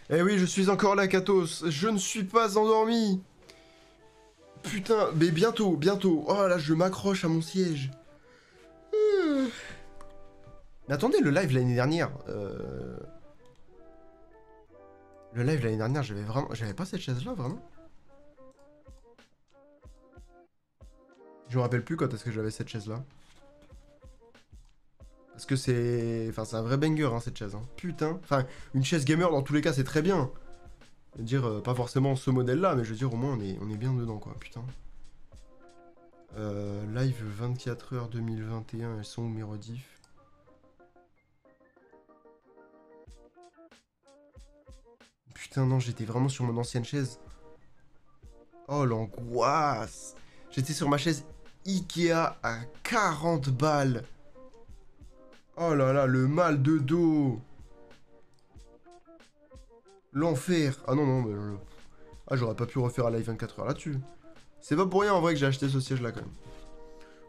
Eh oui, je suis encore là, Katos. Je ne suis pas endormi. Putain, mais bientôt, bientôt. Oh là, je m'accroche à mon siège. Mais attendez, le live l'année dernière. Le live l'année dernière, j'avais vraiment. J'avais pas cette chaise-là, vraiment. Je me rappelle plus quand est-ce que j'avais cette chaise-là. Parce que c'est. Enfin, c'est un vrai banger, hein, cette chaise. Hein. Putain. Enfin, une chaise gamer, dans tous les cas, c'est très bien. Je veux dire, pas forcément ce modèle-là, mais je veux dire, au moins, on est bien dedans, quoi. Putain. Live 24h 2021, elles sont où mes rediffs? Putain, non, j'étais vraiment sur mon ancienne chaise. Oh, l'angoisse. J'étais sur ma chaise Ikea à 40 balles. Oh là là, le mal de dos. L'enfer. Ah non, non, mais... Ah, j'aurais pas pu refaire un live 24 heures là-dessus. C'est pas pour rien, en vrai, que j'ai acheté ce siège-là, quand même.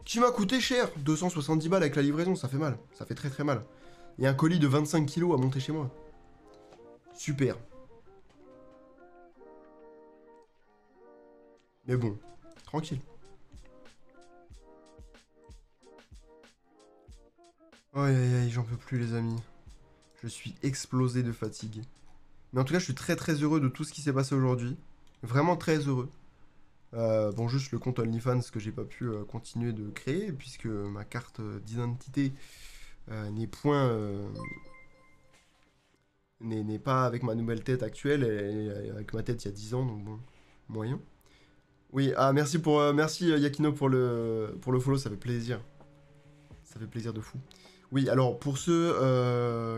Qui m'a coûté cher. 270 balles avec la livraison, ça fait mal. Ça fait très très mal. Il y a un colis de 25 kilos à monter chez moi. Super. Mais bon, tranquille. Aïe aïe aïe, j'en peux plus les amis. Je suis explosé de fatigue. Mais en tout cas, je suis très très heureux de tout ce qui s'est passé aujourd'hui. Vraiment très heureux. Bon, juste le compte OnlyFans que j'ai pas pu continuer de créer, puisque ma carte d'identité n'est point... n'est pas avec ma nouvelle tête actuelle, elle est avec ma tête il y a 10 ans, donc bon, moyen. Oui, ah merci pour merci Yakino pour le follow, ça fait plaisir. Ça fait plaisir de fou. Oui, alors pour ceux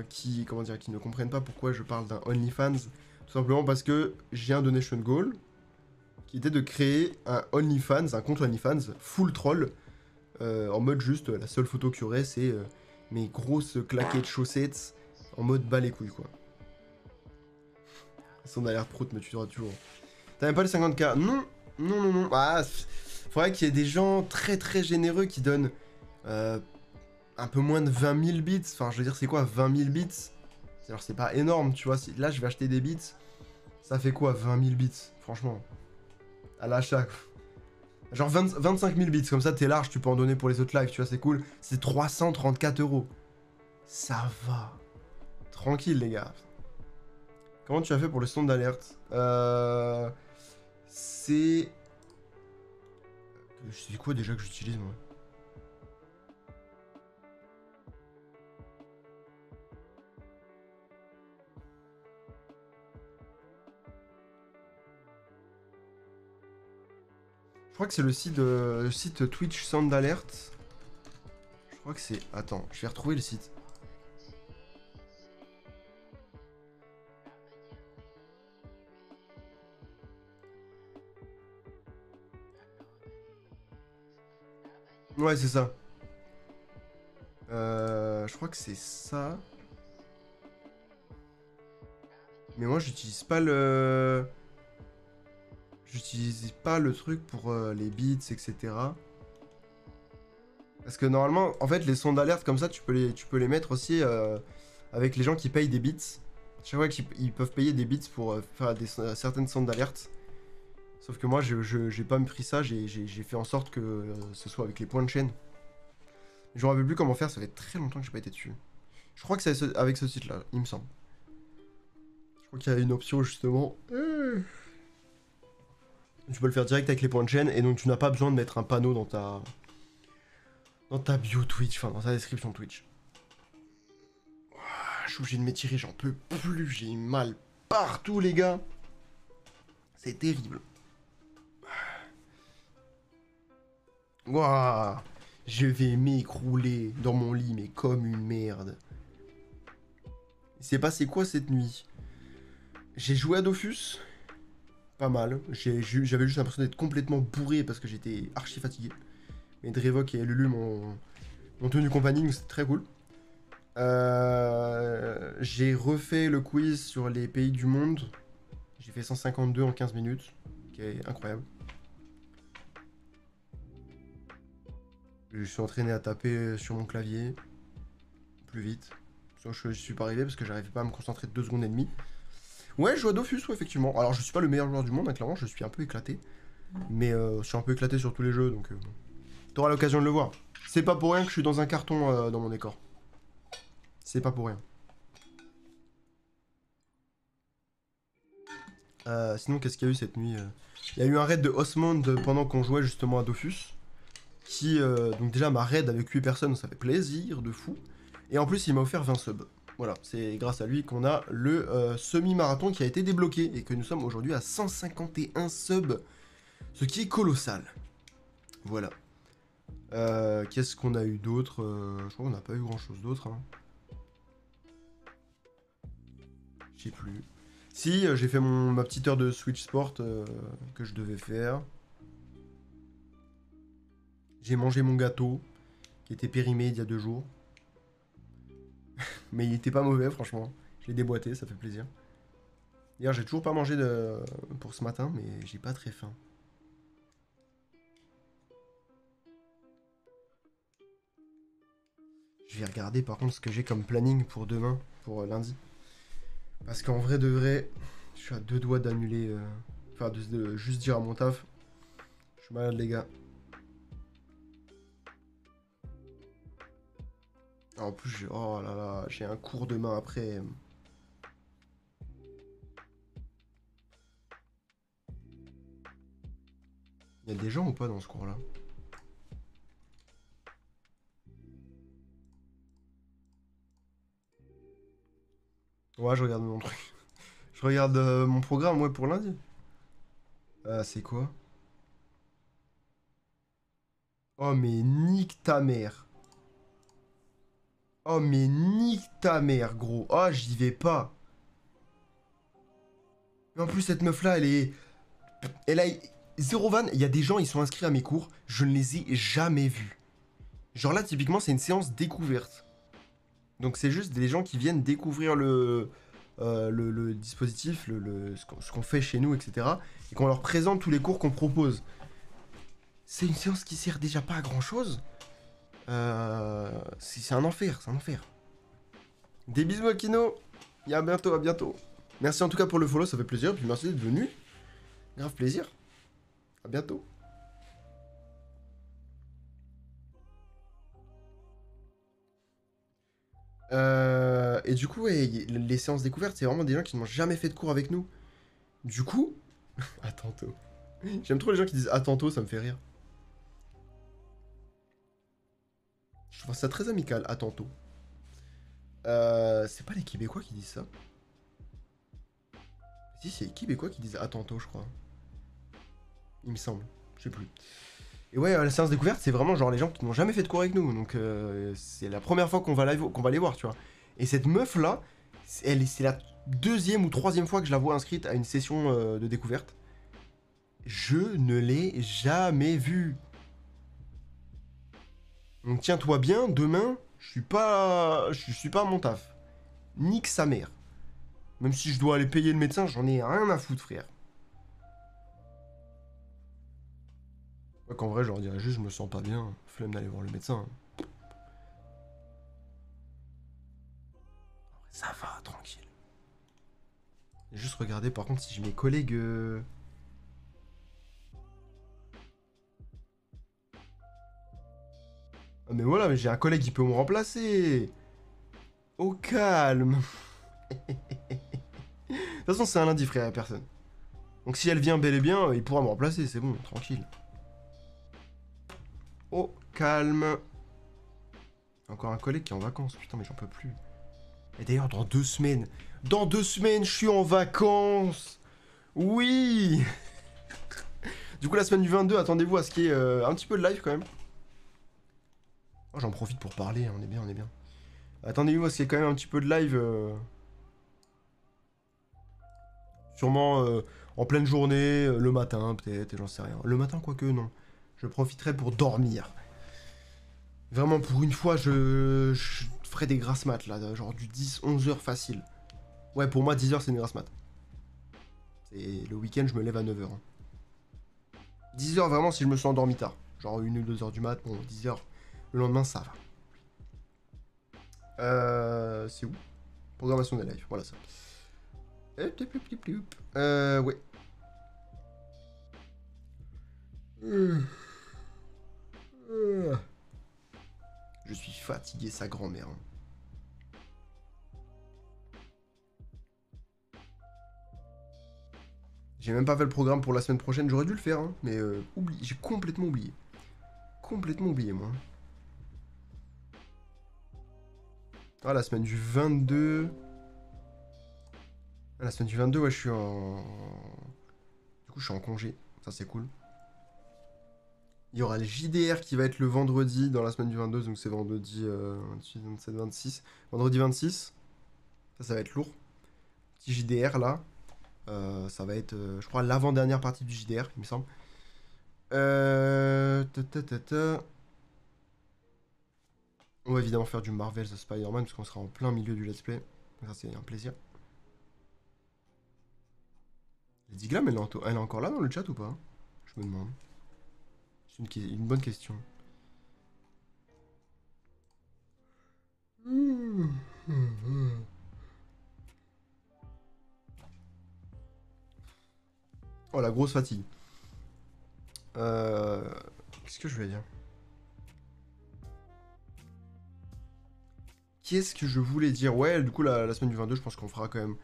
qui comment dire qui ne comprennent pas pourquoi je parle d'un OnlyFans, tout simplement parce que j'ai un donation goal qui était de créer un OnlyFans, un compte OnlyFans full troll en mode juste la seule photo qu'il y aurait c'est mes grosses claquettes chaussettes en mode bas les couilles quoi. Son alerte prout me tuera toujours. T'as même pas les 50K? Non, non, non, non. Ah, faudrait qu'il y ait des gens très très généreux qui donnent un peu moins de 20 000 bits. Enfin, je veux dire, c'est quoi 20 000 bits? Alors, c'est pas énorme, tu vois. Là, je vais acheter des bits. Ça fait quoi 20 000 bits? Franchement, à l'achat. Genre 25 000 bits, comme ça, t'es large, tu peux en donner pour les autres lives, tu vois, c'est cool. C'est 334 euros. Ça va. Tranquille, les gars. Comment tu as fait pour le son d'alerte? C'est... C'est quoi déjà que j'utilise, moi? Je crois que c'est le site Twitch Sound Alert. Je crois que c'est... Attends, je vais retrouver le site. Ouais, c'est ça. Je crois que c'est ça. Mais moi, j'utilise pas le... J'utilise pas le truc pour les beats, etc. Parce que normalement, en fait, les sons d'alerte comme ça, tu peux les mettre aussi avec les gens qui payent des beats. Chaque fois qu'ils peuvent payer des beats pour faire certaines sons d'alerte. Sauf que moi, j'ai pas pris ça, j'ai fait en sorte que ce soit avec les points de chaîne. Je me rappelle plus comment faire, ça fait très longtemps que j'ai pas été dessus. Je crois que c'est avec ce site-là, il me semble. Je crois qu'il y a une option justement. Tu peux le faire direct avec les points de chaîne et donc tu n'as pas besoin de mettre un panneau dans ta bio Twitch, enfin dans ta description Twitch. Je suis obligé de m'étirer, j'en peux plus, j'ai mal partout les gars. C'est terrible. Ouah, je vais m'écrouler dans mon lit mais comme une merde. Il s'est passé quoi cette nuit? J'ai joué à Dofus. Pas mal. J'avais juste l'impression d'être complètement bourré parce que j'étais archi fatigué. Mais Drevok et Lulu m'ont tenu compagnie, donc c'était très cool. J'ai refait le quiz sur les pays du monde. J'ai fait 152 en 15 minutes, qui est incroyable. Je suis entraîné à taper sur mon clavier plus vite. Sauf que je suis pas arrivé parce que j'arrivais pas à me concentrer 2 secondes et demie. Ouais, je joue à Dofus, ouais, effectivement. Alors, je suis pas le meilleur joueur du monde, hein, clairement, je suis un peu éclaté. Mais je suis un peu éclaté sur tous les jeux, donc t'auras l'occasion de le voir. C'est pas pour rien que je suis dans un carton dans mon décor. C'est pas pour rien. Sinon, qu'est-ce qu'il y a eu cette nuit Il y a eu un raid de Osmond pendant qu'on jouait justement à Dofus. Qui, donc déjà, m'a raid avec 8 personnes, ça fait plaisir, de fou. Et en plus, il m'a offert 20 subs. Voilà, c'est grâce à lui qu'on a le semi-marathon qui a été débloqué. Et que nous sommes aujourd'hui à 151 subs. Ce qui est colossal. Voilà. Qu'est-ce qu'on a eu d'autre Je crois qu'on n'a pas eu grand-chose d'autre. Hein. Je sais plus. Si, j'ai fait ma petite heure de Switch Sport que je devais faire. J'ai mangé mon gâteau, qui était périmé il y a 2 jours. Mais il était pas mauvais, franchement. Je l'ai déboîté, ça fait plaisir. D'ailleurs, j'ai toujours pas mangé pour ce matin, mais j'ai pas très faim. Je vais regarder par contre ce que j'ai comme planning pour demain, pour lundi. Parce qu'en vrai de vrai, je suis à 2 doigts d'annuler. Enfin, de juste dire à mon taf. Je suis malade, les gars. En plus, oh là là, j'ai un cours demain après. Il y a des gens ou pas dans ce cours-là? Ouais, je regarde mon truc. Je regarde mon programme, ouais, pour lundi. C'est quoi? Oh, mais nique ta mère. Oh, mais nique ta mère, gros. Oh, j'y vais pas. Mais en plus, cette meuf-là, elle est... Elle a... Zéro van, il y a des gens, ils sont inscrits à mes cours. Je ne les ai jamais vus. Genre là, typiquement, c'est une séance découverte. Donc c'est juste des gens qui viennent découvrir le dispositif, ce qu'on fait chez nous, etc. Et qu'on leur présente tous les cours qu'on propose. C'est une séance qui sert déjà pas à grand chose. C'est un enfer, c'est un enfer. Des bisous Akino. Et à bientôt, à bientôt. Merci en tout cas pour le follow, ça fait plaisir. Puis merci d'être venu. Grave plaisir. À bientôt. Et du coup, ouais, les séances découvertes, c'est vraiment des gens qui n'ont jamais fait de cours avec nous. Du coup, à tantôt. J'aime trop les gens qui disent à tantôt, ça me fait rire. Je trouve ça très amical, à tantôt. C'est pas les Québécois qui disent ça. Si, c'est les Québécois qui disent à tantôt, je crois. Il me semble, je sais plus. Et ouais, la séance découverte, c'est vraiment genre les gens qui n'ont jamais fait de cours avec nous. Donc c'est la première fois qu'on va les voir, tu vois. Et cette meuf-là, c'est la 2e ou 3e fois que je la vois inscrite à une session de découverte. Je ne l'ai jamais vue. Donc tiens-toi bien, demain, je suis pas à mon taf. Nique sa mère. Même si je dois aller payer le médecin, j'en ai rien à foutre, frère. Qu'en vrai, je leur dirais juste, je me sens pas bien, flemme d'aller voir le médecin. Ça va, tranquille. Juste regarder par contre si j'ai mes collègues... Ah mais voilà, mais j'ai un collègue qui peut me remplacer. Au calme. De toute façon, c'est un lundi, frère, à personne. Donc si elle vient bel et bien, il pourra me remplacer, c'est bon, tranquille. Au calme. Encore un collègue qui est en vacances, putain, mais j'en peux plus. Et d'ailleurs, dans 2 semaines, je suis en vacances. Oui. Du coup, la semaine du 22, attendez-vous à ce qu'il y ait un petit peu de live quand même. Oh, j'en profite pour parler, on est bien, on est bien. Attendez-vous à ce qu'il y ait quand même un petit peu de live. Sûrement en pleine journée, le matin peut-être, j'en sais rien. Le matin, quoique, non. Je profiterai pour dormir. Vraiment, pour une fois, je ferai des grasses maths, là. Genre du 10-11 heures facile. Ouais, pour moi, 10 heures, c'est une grasse mat. Et le week-end, je me lève à 9 heures. 10 heures, vraiment, si je me suis endormi tard. Genre 1 ou 2 heures du mat, bon, 10 heures. Le lendemain, ça va. C'est où? Programmation des lives, voilà ça. Ouais. Je suis fatigué, sa grand-mère. J'ai même pas fait le programme pour la semaine prochaine. J'aurais dû le faire, hein, mais j'ai complètement oublié. Complètement oublié, moi. Ah, la semaine du 22... Ah, la semaine du 22, ouais, je suis en... Du coup, je suis en congé. Ça, c'est cool. Il y aura le JDR qui va être le vendredi dans la semaine du 22, donc c'est vendredi 28, 27, 26. Vendredi 26. Ça va être lourd. Petit JDR, là. Ça va être, je crois, l'avant-dernière partie du JDR, il me semble. On va évidemment faire du Marvel's Spider-Man, parce qu'on sera en plein milieu du let's play. Ça, c'est un plaisir. Lady Glam, elle est encore là dans le chat ou pas? Je me demande. C'est une bonne question. Oh, la grosse fatigue. Qu'est-ce que je voulais dire? Qu'est-ce que je voulais dire? Ouais, du coup, la semaine du 22, je pense qu'on fera quand même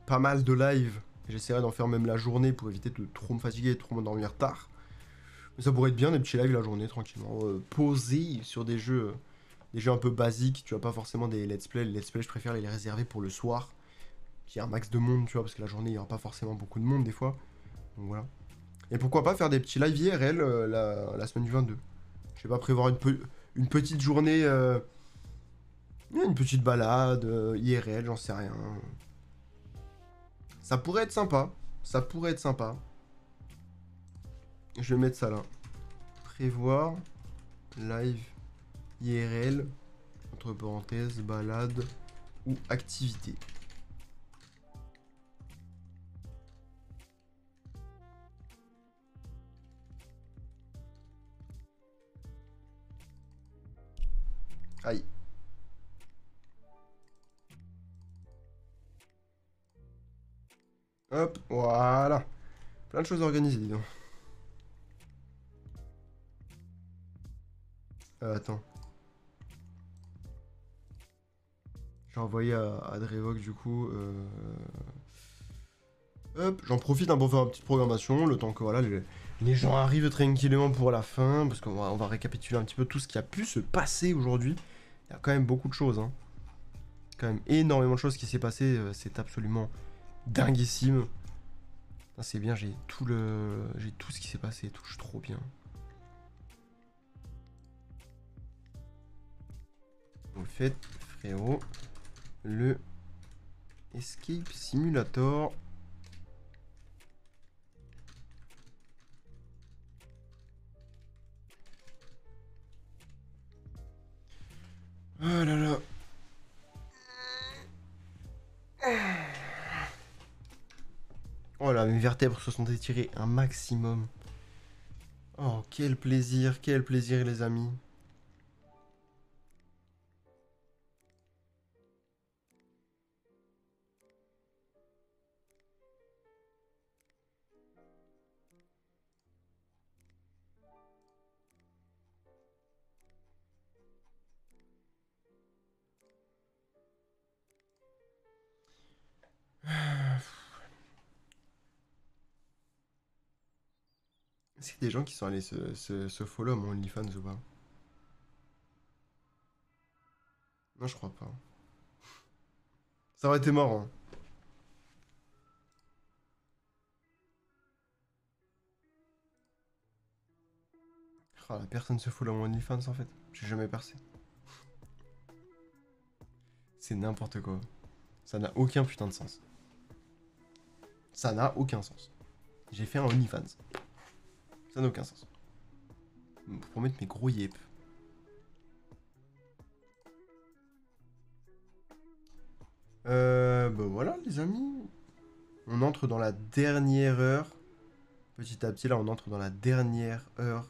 pas mal de live. J'essaierai d'en faire même la journée pour éviter de trop me fatiguer et de trop m'endormir tard. Mais ça pourrait être bien, des petits lives la journée, tranquillement. Posés sur des jeux un peu basiques. Tu vois, pas forcément des let's play. Les let's play, je préfère les réserver pour le soir. Qu'il y ait un max de monde, tu vois, parce que la journée, il n'y aura pas forcément beaucoup de monde des fois. Donc voilà. Et pourquoi pas faire des petits lives IRL la semaine du 22. Je sais pas, prévoir une petite journée, une petite balade IRL, j'en sais rien. Ça pourrait être sympa. Ça pourrait être sympa. Je vais mettre ça là. Prévoir live IRL, entre parenthèses, balade ou activité. Aïe. Hop, voilà. Plein de choses organisées, dis donc. Attends. J'ai envoyé à Drevok du coup. Hop, j'en profite pour faire une petite programmation, le temps que voilà, les gens arrivent tranquillement pour la fin, parce on va récapituler un petit peu tout ce qui a pu se passer aujourd'hui. Il y a quand même beaucoup de choses, hein. Quand même énormément de choses qui s'est passé, c'est absolument dinguissime. C'est bien, j'ai tout ce qui s'est passé, tout, je suis trop bien. Vous faites, frérot, le Escape Simulator. Oh là là. Oh là, mes vertèbres se sont étirées un maximum. Oh, quel plaisir, les amis. Est-ce qu'il y a des gens qui sont allés se follow mon OnlyFans ou pas? Non, je crois pas. Ça aurait été marrant. Oh, la personne se follow mon OnlyFans en fait. J'ai jamais percé. C'est n'importe quoi. Ça n'a aucun putain de sens. Ça n'a aucun sens. J'ai fait un OnlyFans. Ça n'a aucun sens. Pour mettre mes gros yep. Bah voilà les amis. On entre dans la dernière heure. Petit à petit là on entre dans la dernière heure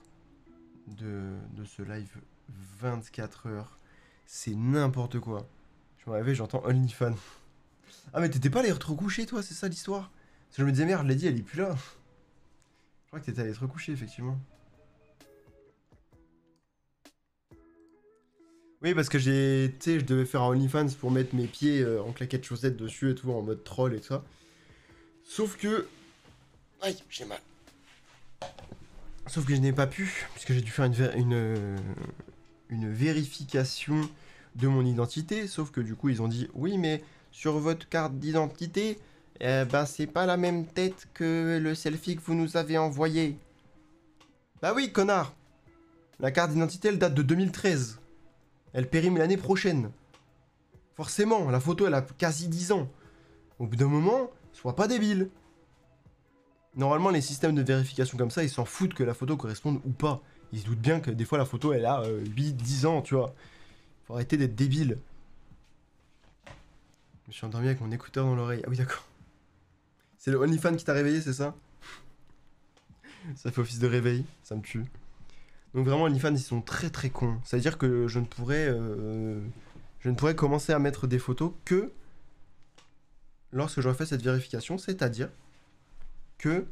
de ce live 24 heures. C'est n'importe quoi. Je me réveille, j'entends OnlyFans. Ah, mais t'étais pas allé te recoucher, toi, c'est ça l'histoire? Parce que je me disais, merde, Lady, elle est plus là. Je crois que t'étais allé te recoucher, effectivement. Oui, parce que j'ai... Tu sais, je devais faire un OnlyFans pour mettre mes pieds en claquettes chaussettes dessus et tout, en mode troll et tout ça. Sauf que... Aïe, j'ai mal. Sauf que je n'ai pas pu, puisque j'ai dû faire une vérification de mon identité. Sauf que du coup, ils ont dit, oui, mais sur votre carte d'identité, ben c'est pas la même tête que le selfie que vous nous avez envoyé. Bah oui, connard. La carte d'identité, elle date de 2013. Elle périme l'année prochaine. Forcément, la photo, elle a quasi 10 ans. Au bout d'un moment, sois pas débile. Normalement, les systèmes de vérification comme ça, ils s'en foutent que la photo corresponde ou pas. Ils se doutent bien que des fois, la photo, elle a 8-10 ans, tu vois. Faut arrêter d'être débile. Je me suis endormi avec mon écouteur dans l'oreille. Ah oui, d'accord. C'est le OnlyFans qui t'a réveillé, c'est ça? Ça fait office de réveil, ça me tue. Donc vraiment, OnlyFans, ils sont très très cons. Ça veut dire que je ne pourrais commencer à mettre des photos que lorsque j'aurai fait cette vérification, c'est-à-dire que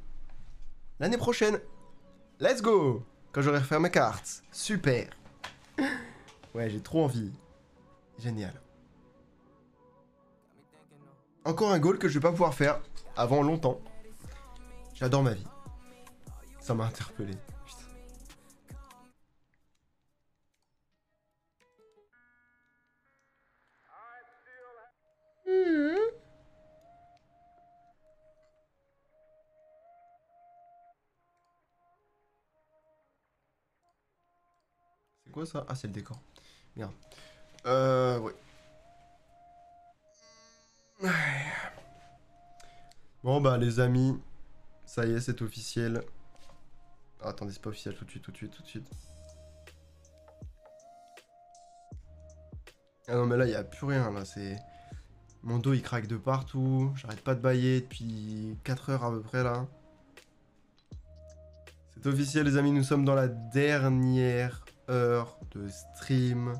l'année prochaine. Let's go! Quand j'aurai refait ma carte. Super! Ouais, j'ai trop envie. Génial. Encore un goal que je vais pas pouvoir faire avant longtemps. J'adore ma vie. Ça m'a interpellé. Putain. C'est quoi ça? Ah, c'est le décor. Merde. Ouais. Bon, bah, les amis, ça y est, c'est officiel. Ah, attendez, c'est pas officiel, tout de suite, tout de suite, tout de suite. Ah non, mais là, il a plus rien, là, c'est... Mon dos, il craque de partout, j'arrête pas de bailler depuis 4 heures à peu près, là. C'est officiel, les amis, nous sommes dans la dernière heure de stream.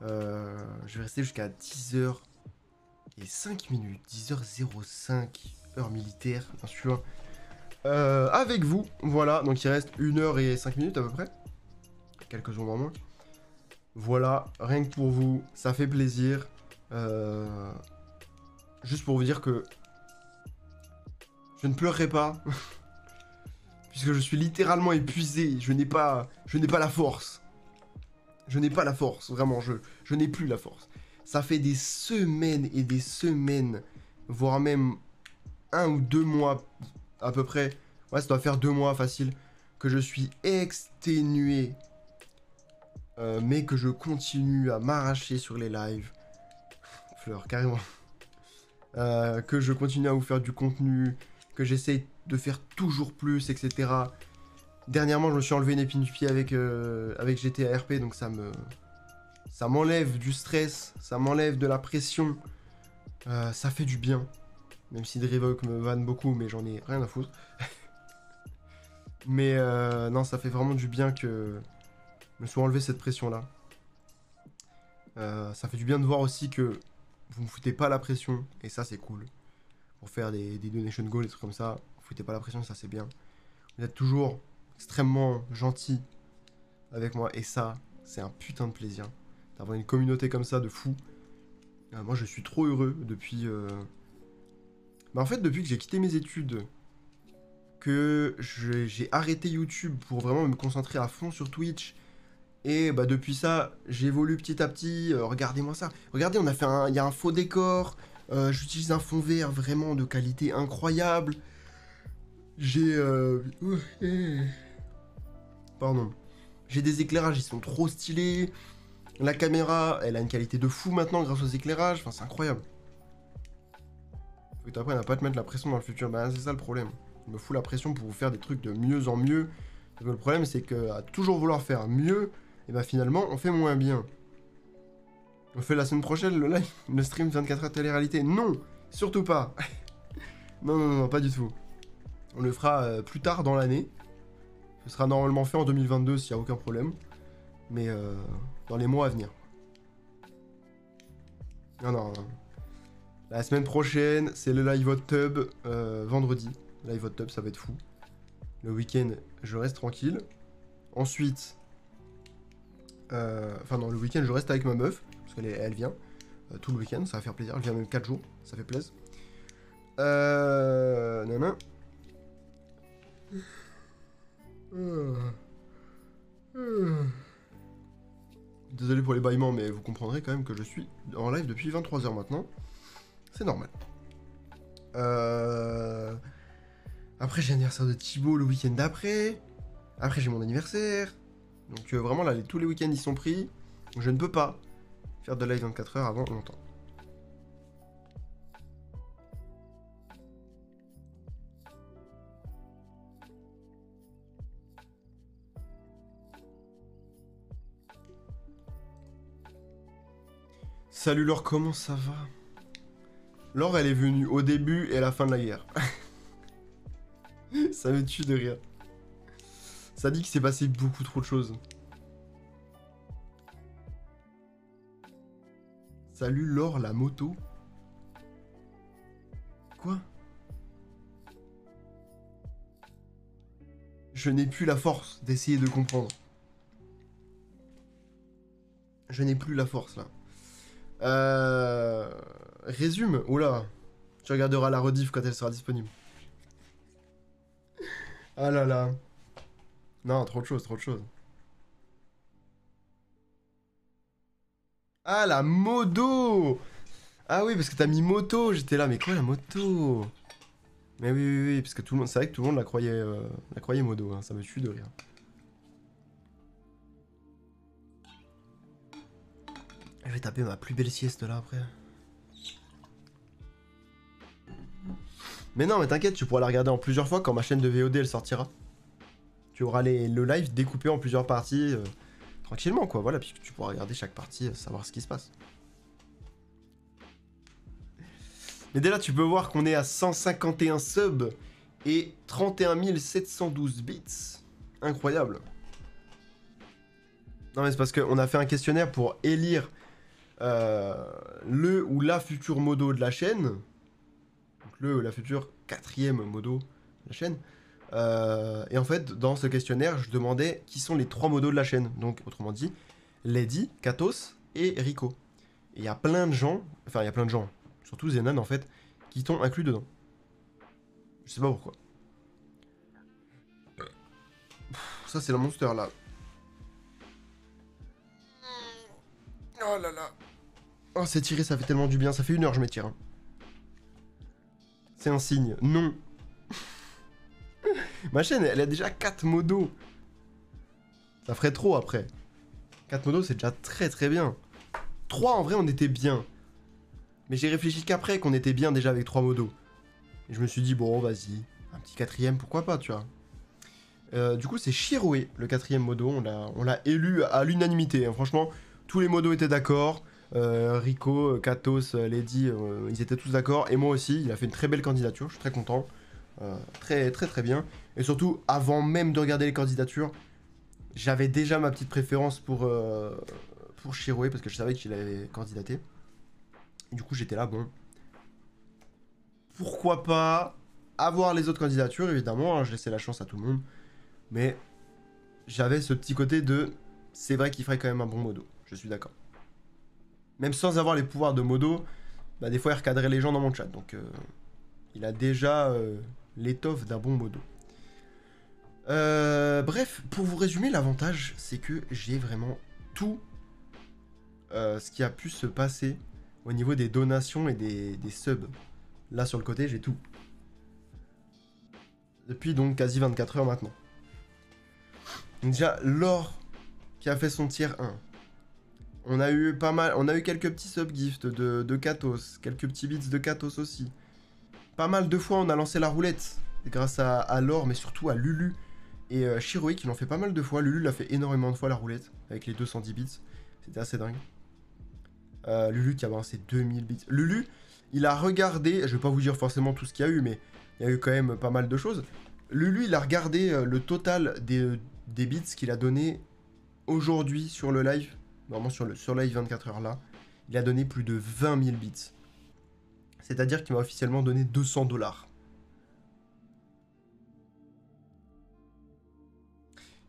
Je vais rester jusqu'à 10h et 5 minutes, 10h05, heure militaire, bien sûr. Avec vous, voilà, donc il reste 1h et 5 minutes à peu près. Quelques secondes en moins. Voilà, rien que pour vous, ça fait plaisir. Juste pour vous dire que je ne pleurerai pas. Puisque je suis littéralement épuisé, je n'ai pas la force. Je n'ai pas la force, vraiment, je n'ai plus la force. Ça fait des semaines et des semaines, voire même 1 ou 2 mois à peu près, ouais ça doit faire 2 mois facile, que je suis exténué, mais que je continue à m'arracher sur les lives. Fleur, carrément. Que je continue à vous faire du contenu, que j'essaye de faire toujours plus, etc. Dernièrement, je me suis enlevé une épine du pied avec GTA RP, donc ça m'enlève du stress, ça m'enlève de la pression, ça fait du bien. Même si Drivok me vanne beaucoup, mais j'en ai rien à foutre. Mais non, ça fait vraiment du bien que je me sois enlevé cette pression-là. Ça fait du bien de voir aussi que vous me foutez pas la pression, et ça c'est cool. Pour faire des donation goals, des trucs comme ça, vous foutez pas la pression, ça c'est bien. Vous êtes toujours extrêmement gentil avec moi, et ça, c'est un putain de plaisir. D'avoir une communauté comme ça de fous. Moi je suis trop heureux depuis... Bah en fait depuis que j'ai quitté mes études, que j'ai arrêté YouTube pour vraiment me concentrer à fond sur Twitch. Et bah depuis ça, j'évolue petit à petit. Regardez-moi ça. Regardez, on a fait il y a un faux décor. J'utilise un fond vert vraiment de qualité incroyable. J'ai... Pardon. J'ai des éclairages, ils sont trop stylés. La caméra, elle a une qualité de fou maintenant grâce aux éclairages. Enfin, c'est incroyable. Faut que t'apprennes à pas te mettre la pression dans le futur. Bah, c'est ça le problème. Je me fous la pression pour vous faire des trucs de mieux en mieux. Donc, le problème, c'est qu'à toujours vouloir faire mieux, et bah finalement, on fait moins bien. On fait la semaine prochaine le live, le stream 24 heures télé-réalité. Non, surtout pas. Non, non, non, pas du tout. On le fera plus tard dans l'année. Ce sera normalement fait en 2022 s'il n'y a aucun problème. Mais dans les mois à venir. Non, non, non. La semaine prochaine, c'est le live hot tub vendredi. Live hot tub, ça va être fou. Le week-end, je reste tranquille. Ensuite, enfin non, le week-end, je reste avec ma meuf, parce qu'elle vient tout le week-end, ça va faire plaisir. Elle vient même 4 jours, ça fait plaisir. Nana. Désolé pour les bâillements, mais vous comprendrez quand même que je suis en live depuis 23 h maintenant. C'est normal. Après, j'ai l'anniversaire de Thibaut le week-end d'après. Après, j'ai mon anniversaire. Donc vraiment, là, tous les week-ends, ils sont pris. Donc, je ne peux pas faire de live 24 h avant longtemps. Salut Laure, comment ça va? Laure, elle est venue au début et à la fin de la guerre. Ça me tue de rire. Ça dit qu'il s'est passé beaucoup trop de choses. Salut Laure, la moto. Quoi? Je n'ai plus la force d'essayer de comprendre. Je n'ai plus la force là. Résume. Oula. Tu regarderas la rediff quand elle sera disponible. Ah là là. Non, trop de choses, trop de choses. Ah, la modo. Ah oui, parce que t'as mis moto. J'étais là, mais quoi la moto? Mais oui, oui, oui, parce que tout le monde, c'est vrai que tout le monde la croyait modo. Hein, ça me tue de rire. Je vais taper ma plus belle sieste là après. Mais non, mais t'inquiète, tu pourras la regarder en plusieurs fois quand ma chaîne de VOD elle sortira. Tu auras le live découpé en plusieurs parties tranquillement quoi, voilà, puisque tu pourras regarder chaque partie, savoir ce qui se passe. Mais dès là, tu peux voir qu'on est à 151 subs et 31 712 bits. Incroyable. Non mais c'est parce qu'on a fait un questionnaire pour élire le ou la future modo de la chaîne. Donc le ou la future 4e modo de la chaîne. Et en fait, dans ce questionnaire, je demandais qui sont les 3 modos de la chaîne. Donc, autrement dit, Lady, Katos et Rico. Et il y a plein de gens, enfin, il y a plein de gens, surtout Zenan en fait, qui t'ont inclus dedans. Je sais pas pourquoi. Ça, c'est le monster là. Oh là là. Oh, c'est tiré, ça fait tellement du bien. Ça fait 1 heure je m'étire. Hein. C'est un signe. Non. Ma chaîne, elle a déjà 4 modos. Ça ferait trop après. 4 modos, c'est déjà très très bien. 3 en vrai, on était bien. Mais j'ai réfléchi qu'après qu'on était bien déjà avec 3 modos. Et je me suis dit, bon, vas-y, un petit 4ème, pourquoi pas, tu vois. Du coup, c'est Shiroe, le 4ème modo. On l'a élu à l'unanimité. Hein. Franchement, tous les modos étaient d'accord. Rico, Katos, Lady, ils étaient tous d'accord. Et moi aussi, il a fait une très belle candidature. Je suis très content. Très très très bien. Et surtout, avant même de regarder les candidatures, j'avais déjà ma petite préférence pour Shiroe parce que je savais qu'il avait candidaté. Et du coup, j'étais là, bon. Pourquoi pas avoir les autres candidatures, évidemment. Hein, je laissais la chance à tout le monde. Mais j'avais ce petit côté de. C'est vrai qu'il ferait quand même un bon modo. Je suis d'accord. Même sans avoir les pouvoirs de modo, bah, des fois, il recadrait les gens dans mon chat. Donc, il a déjà l'étoffe d'un bon modo. Bref, pour vous résumer, l'avantage, c'est que j'ai vraiment tout ce qui a pu se passer au niveau des donations et des subs. Là, sur le côté, j'ai tout. Depuis donc quasi 24 heures maintenant. Donc déjà, Laure qui a fait son tier 1. On a eu pas mal, on a eu quelques petits sub-gifts de Katos, quelques petits bits de Katos aussi. Pas mal de fois, on a lancé la roulette grâce à Laure, mais surtout à Lulu et Shiroe qui l'ont fait pas mal de fois. Lulu l'a fait énormément de fois la roulette avec les 210 bits. C'était assez dingue. Lulu qui a balancé 2000 bits. Lulu, il a regardé, je vais pas vous dire forcément tout ce qu'il y a eu, mais il y a eu quand même pas mal de choses. Lulu, il a regardé le total des bits qu'il a donné aujourd'hui sur le live. Normalement sur live 24 heures là. Il a donné plus de 20 000 bits. C'est-à-dire qu'il m'a officiellement donné 200 $.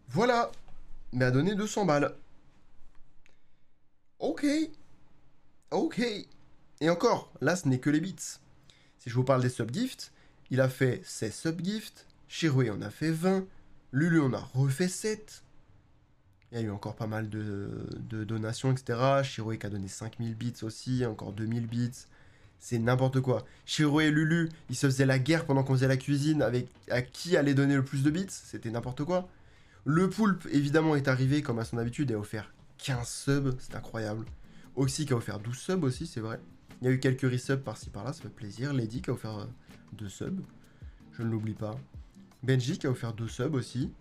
Voilà. Il m'a donné 200 balles. Ok. Ok. Et encore, là, ce n'est que les bits. Si je vous parle des subgifts, il a fait 16 subgifts. Shirue en a fait 20. Lulu en a refait 7. Il y a eu encore pas mal de donations, etc. Shirue qui a donné 5000 bits aussi, encore 2000 bits. C'est n'importe quoi. Shirue et Lulu, ils se faisaient la guerre pendant qu'on faisait la cuisine avec à qui allait donner le plus de bits. C'était n'importe quoi. Le poulpe, évidemment, est arrivé comme à son habitude et a offert 15 subs. C'est incroyable. Oxy qui a offert 12 subs aussi, c'est vrai. Il y a eu quelques resubs par-ci par-là, ça fait plaisir. Lady qui a offert 2 subs. Je ne l'oublie pas. Benji qui a offert 2 subs aussi.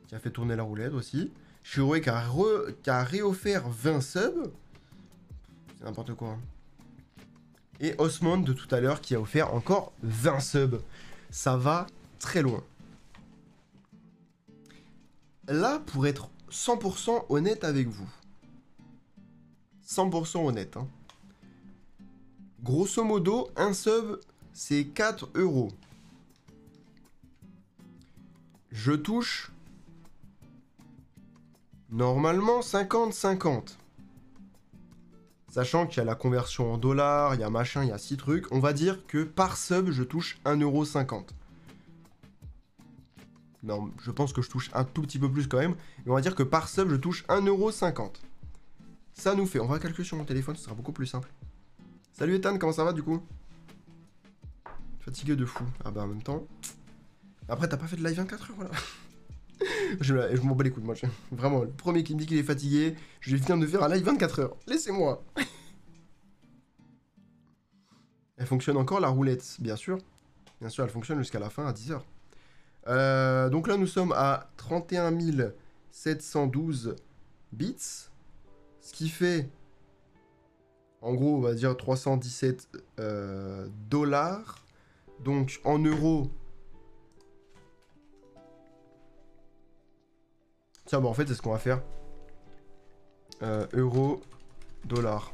Qui a fait tourner la roulette aussi. Shirue qui a réoffert 20 subs. C'est n'importe quoi. Et Osmond de tout à l'heure qui a offert encore 20 subs. Ça va très loin. Là, pour être 100% honnête avec vous. 100% honnête. Hein. Grosso modo, un sub, c'est 4 €. Je touche normalement 50-50. Sachant qu'il y a la conversion en dollars, il y a machin, il y a 6 trucs. On va dire que par sub, je touche 1,50 €. Non, je pense que je touche un tout petit peu plus quand même. Mais on va dire que par sub, je touche 1,50 €. Ça nous fait... On va calculer sur mon téléphone, ce sera beaucoup plus simple. Salut Ethan, comment ça va du coup? Fatigué de fou. Ah bah en même temps... Après, t'as pas fait de live 24 heures, voilà. je m'en bats les couilles, moi. Vraiment, le premier qui me dit qu'il est fatigué, je vais finir de faire un live 24 heures. Laissez-moi. Elle fonctionne encore, la roulette, bien sûr. Bien sûr, elle fonctionne jusqu'à la fin, à 10 heures. Donc là, nous sommes à 31 712 bits. Ce qui fait... En gros, on va dire 317 $. Donc, en euros... Tiens, bon, en fait, c'est ce qu'on va faire. Euro, dollar.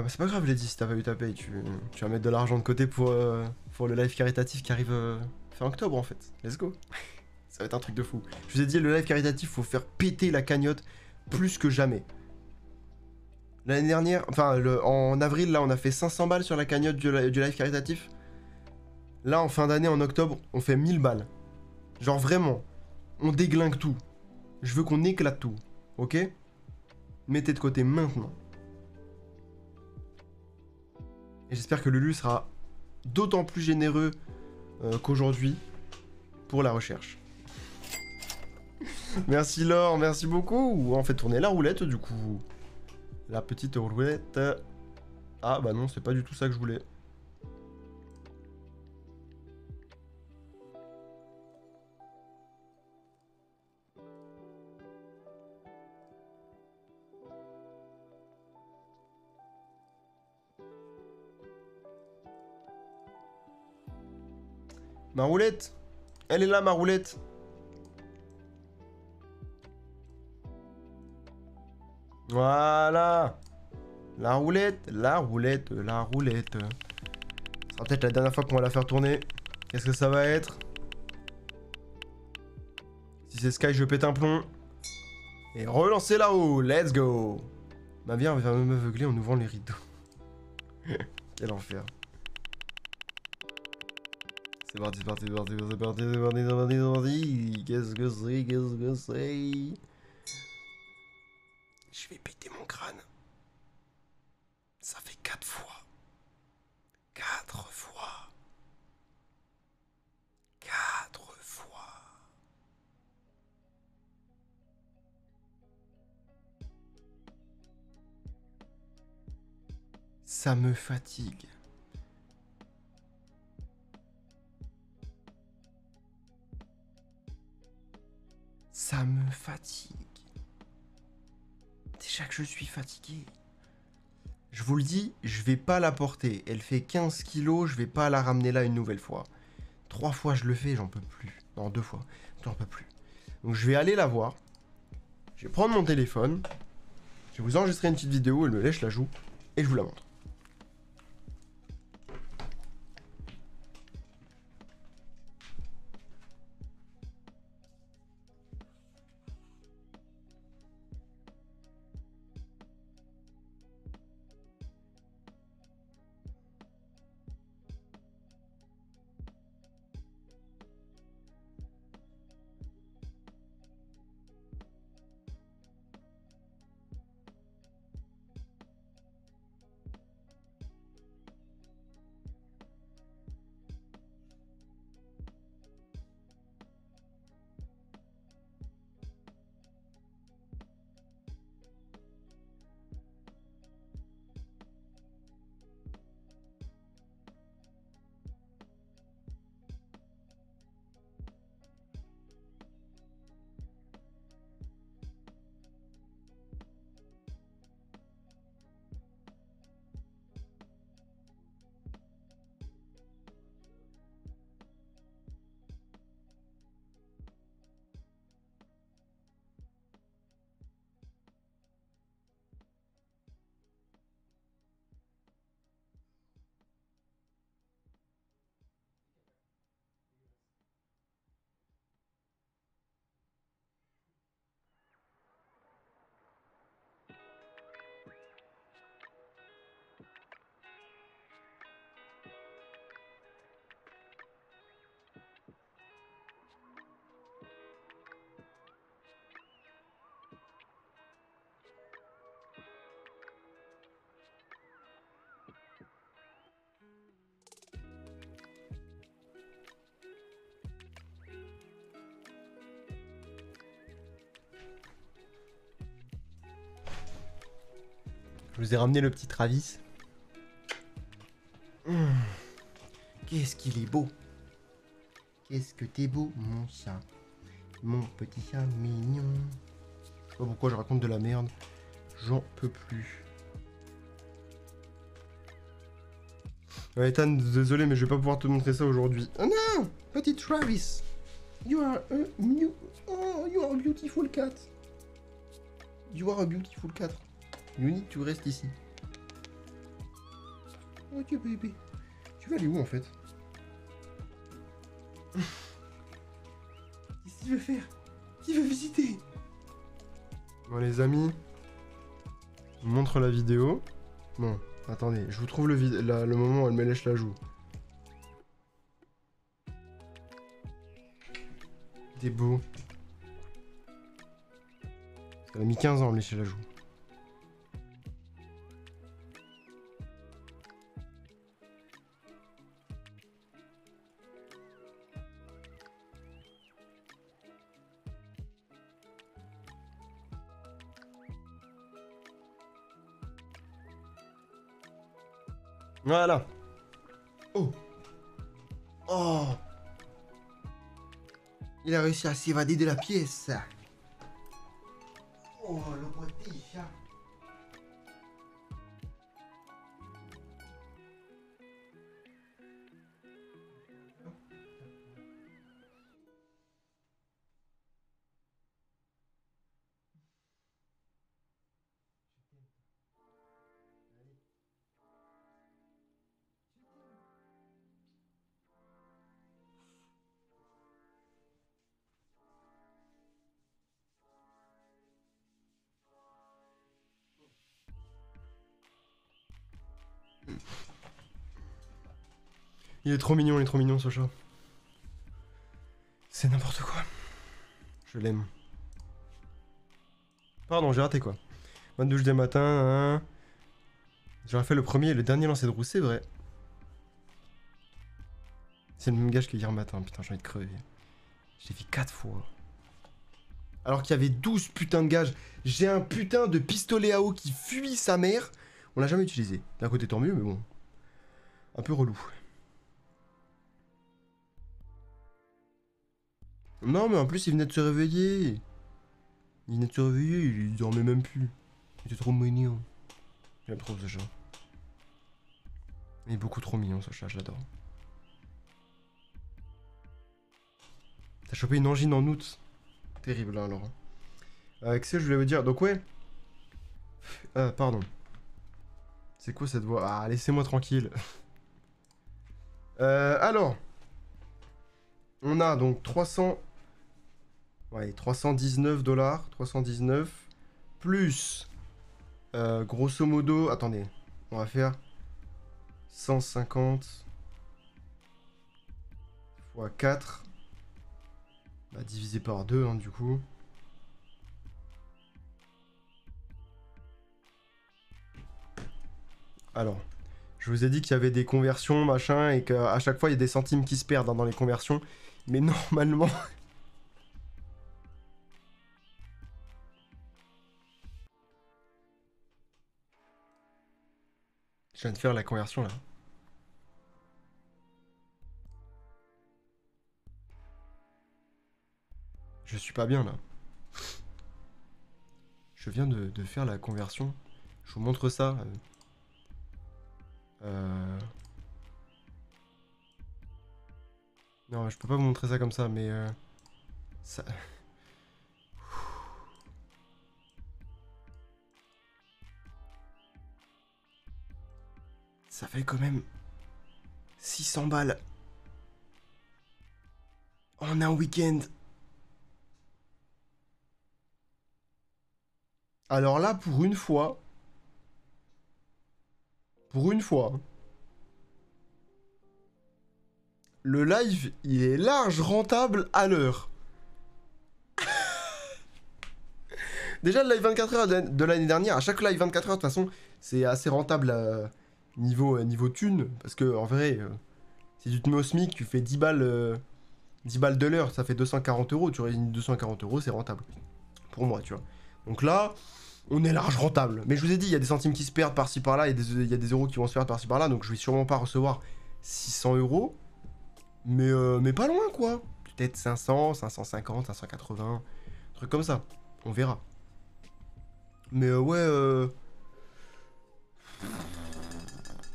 C'est pas grave, Lady, si t'as pas eu ta paye. Tu vas mettre de l'argent de côté pour le live caritatif qui arrive fin octobre, en fait. Let's go. Ça va être un truc de fou. Je vous ai dit, le live caritatif, faut faire péter la cagnotte plus que jamais. L'année dernière, enfin en avril, là, on a fait 500 balles sur la cagnotte du live caritatif. Là, en fin d'année, en octobre, on fait 1000 balles. Genre vraiment, on déglingue tout. Je veux qu'on éclate tout, ok? Mettez de côté maintenant. Et j'espère que Lulu sera d'autant plus généreux qu'aujourd'hui pour la recherche. Merci Laure, merci beaucoup. On fait tourner la roulette du coup. La petite roulette. Ah bah non, c'est pas du tout ça que je voulais. Ma roulette. Elle est là, ma roulette. Voilà. La roulette, la roulette, la roulette. Ce sera peut-être la dernière fois qu'on va la faire tourner. Qu'est-ce que ça va être? Si c'est Sky, je pète un plomb. Et relancer là-haut, let's go. Bah viens, on va m'aveugler en ouvrant les rideaux. Quel enfer. C'est parti, c'est parti, c'est parti, c'est parti, c'est parti, c'est parti, c'est parti. Qu'est-ce que c'est, qu'est-ce que c'est? Je vais péter mon crâne. Ça fait 4 fois. 4 fois. 4 fois. Ça me fatigue. Ça me fatigue. Déjà que je suis fatigué. Je vous le dis, je vais pas la porter. Elle fait 15 kilos, je vais pas la ramener là une nouvelle fois. 3 fois je le fais, j'en peux plus. Non, 2 fois, j'en peux plus. Donc je vais aller la voir. Je vais prendre mon téléphone. Je vais vous enregistrer une petite vidéo, elle me lèche la joue. Et je vous la montre. Je vous ai ramené le petit Travis. Qu'est-ce qu'il est beau. Qu'est-ce que t'es beau, mon chat. Mon petit chat mignon. Je sais pas pourquoi je raconte de la merde. J'en peux plus. Ouais, Ethan, désolé, mais je vais pas pouvoir te montrer ça aujourd'hui. Oh non, petit Travis. You are a beautiful cat. You are a beautiful cat. You need to rest ici. Ok, bébé. Tu vas aller où en fait? Qu'est-ce qu'il veut faire? Qui veut visiter? Bon les amis, je vous montre la vidéo. Bon, attendez, je vous trouve le moment où elle me lèche la joue. T'es beau. Elle a mis 15 ans à me lécher la joue. Voilà. Oh. Oh. Il a réussi à s'évader de la pièce. Oh, le petit chat. Il est trop mignon ce chat. C'est n'importe quoi. Je l'aime. Pardon, j'ai raté quoi. Bonne douche des matins, hein. J'aurais fait le premier et le dernier lancer de roue, c'est vrai. C'est le même gage que hier matin, putain, j'ai envie de crever. J'ai fait 4 fois. Alors qu'il y avait 12 putains de gages. J'ai un putain de pistolet à eau qui fuit sa mère. On l'a jamais utilisé. D'un côté tant mieux, mais bon. Un peu relou. Non, mais en plus, il venait de se réveiller. Il dormait même plus. Il était trop mignon. J'aime trop ce chat. Il est beaucoup trop mignon ce chat, je l'adore. T'as chopé une angine en août. Terrible, hein, Laurent. Qu'est-ce que je voulais vous dire? Donc ouais. Pardon. C'est quoi cette voix? Ah, laissez-moi tranquille. Alors. On a donc 300... Ouais, 319 $. 319. Plus... grosso modo... Attendez. On va faire... 150... fois 4. Bah, divisé par 2, hein, du coup. Alors, je vous ai dit qu'il y avait des conversions, machin, et qu'à chaque fois, il y a des centimes qui se perdent hein, dans les conversions. Mais normalement... Je viens de faire la conversion, là. Je suis pas bien, là. Je viens de faire la conversion. Je vous montre ça. Non, je peux pas vous montrer ça comme ça, mais... Ça... Ça fait quand même... 600 balles. En un week-end. Alors là, pour une fois... Pour une fois... hein, le live, il est large rentable à l'heure. Déjà, le live 24 heures de l'année dernière, à chaque live 24 heures, de toute façon, c'est assez rentable niveau thune. Parce que, en vrai, si tu te mets au SMIC, tu fais 10 balles, 10 balles de l'heure, ça fait 240 euros. Tu réunis 240 euros, c'est rentable. Pour moi, tu vois. Donc là, on est large rentable. Mais je vous ai dit, il y a des centimes qui se perdent par-ci par-là, il y a des euros qui vont se perdre par-ci par-là. Donc je vais sûrement pas recevoir 600 euros. Mais pas loin, quoi. Peut-être 500, 550, 580, un truc comme ça. On verra. Mais ouais,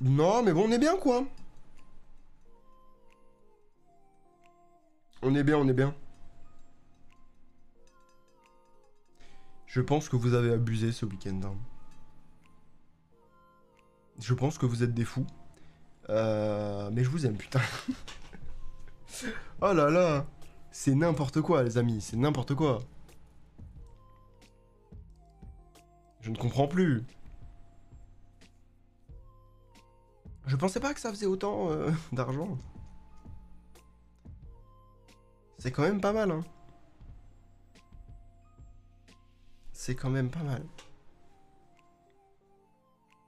non, mais bon, on est bien, quoi. On est bien, on est bien. Je pense que vous avez abusé ce week-end. Hein. Je pense que vous êtes des fous. Mais je vous aime, putain. Oh là là. C'est n'importe quoi, les amis. C'est n'importe quoi. Je ne comprends plus. Je pensais pas que ça faisait autant d'argent. C'est quand même pas mal, hein. C'est quand même pas mal.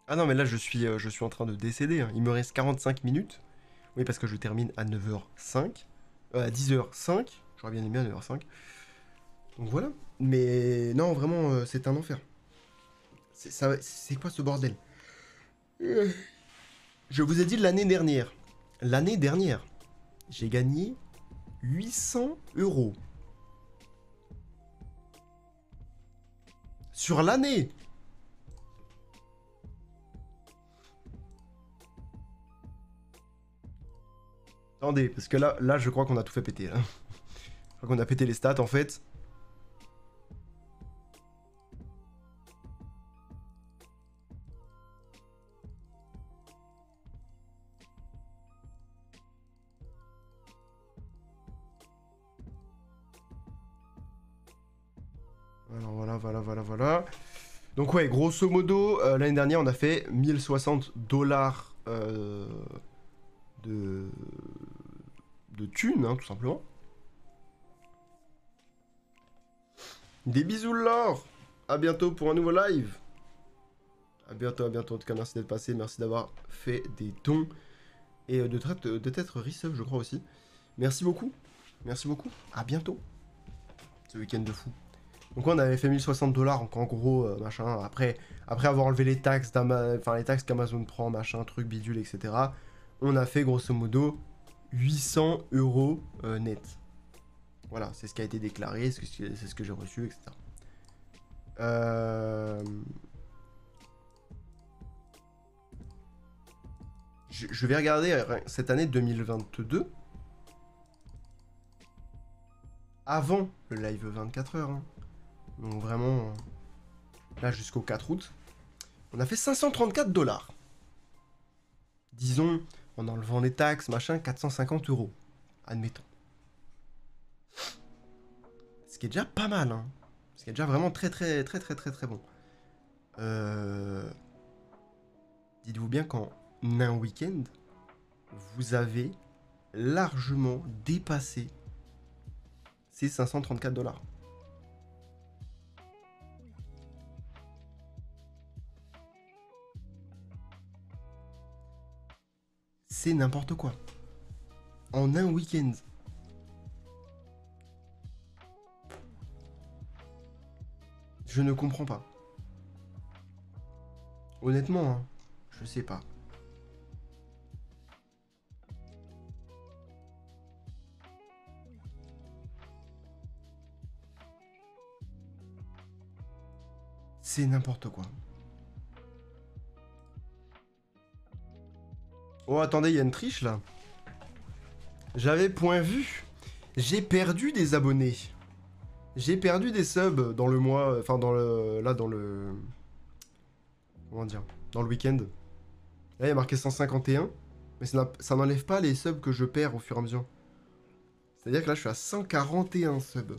Ah non, mais là, je suis en train de décéder. Hein. Il me reste 45 minutes. Oui, parce que je termine à 9h05. À 10h05. J'aurais bien aimé à 9h05. Donc voilà. Mais non, vraiment, c'est un enfer. C'est quoi ce bordel? Je vous ai dit l'année dernière. L'année dernière, j'ai gagné 800 euros. Sur l'année. Attendez, parce que là, je crois qu'on a tout fait péter. Là. Je crois qu'on a pété les stats, en fait. Alors voilà. Donc ouais, grosso modo, l'année dernière, on a fait 1060 dollars de thunes, hein, tout simplement. Des bisous, Laure. À bientôt pour un nouveau live. À bientôt. En tout cas, merci d'être passé. Merci d'avoir fait des dons. Et de t'être resub, je crois aussi. Merci beaucoup. Merci beaucoup. À bientôt. Ce week-end de fou. Donc on avait fait 1060 dollars, donc en gros, machin, après avoir enlevé les taxes qu'Amazon prend, machin, truc, bidule, etc. On a fait grosso modo 800 euros net. Voilà, c'est ce qui a été déclaré, c'est ce que j'ai reçu, etc. Je vais regarder cette année 2022. Avant le live 24 heures. Hein. Donc vraiment, là jusqu'au 4 août, on a fait 534 $. Disons, en enlevant les taxes, machin, 450 €. Admettons. Ce qui est déjà pas mal, hein. Ce qui est déjà vraiment très bon. Dites-vous bien qu'en un week-end, vous avez largement dépassé ces 534 $. C'est n'importe quoi. En un week-end. Je ne comprends pas. Honnêtement, hein, je sais pas. C'est n'importe quoi. Oh, attendez, il y a une triche, là. J'avais point vu. J'ai perdu des abonnés. J'ai perdu des subs dans le mois... Enfin, dans le... Là, dans le... Comment dire? Dans le week-end. Là, il y a marqué 151. Mais ça n'enlève pas les subs que je perds au fur et à mesure. C'est-à-dire que là, je suis à 141 subs.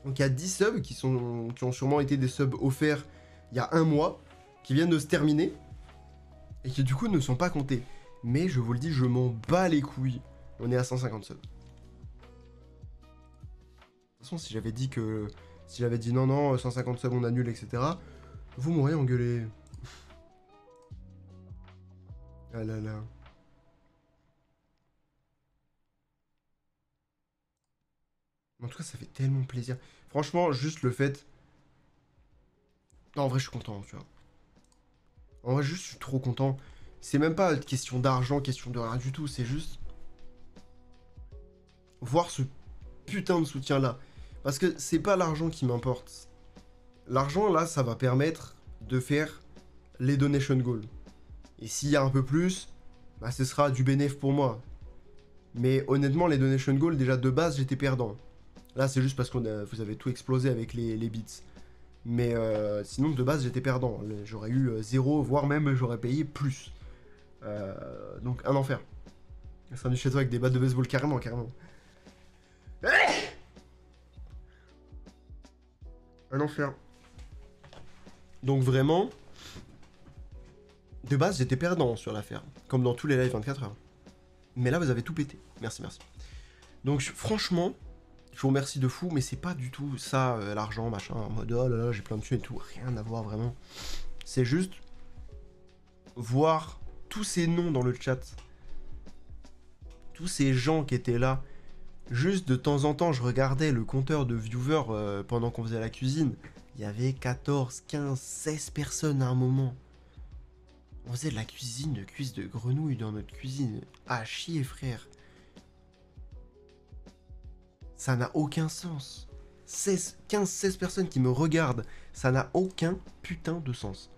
Donc, il y a 10 subs qui ont sûrement été des subs offerts il y a un mois, qui viennent de se terminer, et qui, du coup, ne sont pas comptés. Mais, je vous le dis, je m'en bats les couilles. On est à 150 subs. De toute façon, si j'avais dit que... Si j'avais dit non, non, 150 subs, on annule, etc., vous m'auriez engueulé. Ah là là. En tout cas, ça fait tellement plaisir. Franchement, juste le fait... Non, en vrai, je suis content, tu vois. En vrai, juste, je suis trop content. C'est même pas question d'argent, question de rien du tout. C'est juste... voir ce putain de soutien-là. Parce que c'est pas l'argent qui m'importe. L'argent, là, ça va permettre de faire les donation goals. Et s'il y a un peu plus, bah, ce sera du bénéf pour moi. Mais honnêtement, les donation goals, déjà de base, j'étais perdant. Là, c'est juste parce que vous avez tout explosé avec les bits. Mais sinon, de base, j'étais perdant. J'aurais eu 0, voire même j'aurais payé plus. Donc, un enfer. C'est venu chez toi avec des battes de baseball, carrément. Un enfer. Donc, vraiment, de base, j'étais perdant sur l'affaire. Comme dans tous les lives 24 heures. Mais là, vous avez tout pété. Merci. Donc, franchement... Je vous remercie de fou, mais c'est pas du tout ça, l'argent, machin, en mode oh là là, j'ai plein de thunes et tout, rien à voir vraiment. C'est juste voir tous ces noms dans le chat, tous ces gens qui étaient là. Juste de temps en temps, je regardais le compteur de viewers pendant qu'on faisait la cuisine. Il y avait 14, 15, 16 personnes à un moment. On faisait de la cuisine de cuisses de grenouille dans notre cuisine. À chier, frère. Ça n'a aucun sens. 15-16 personnes qui me regardent, ça n'a aucun putain de sens.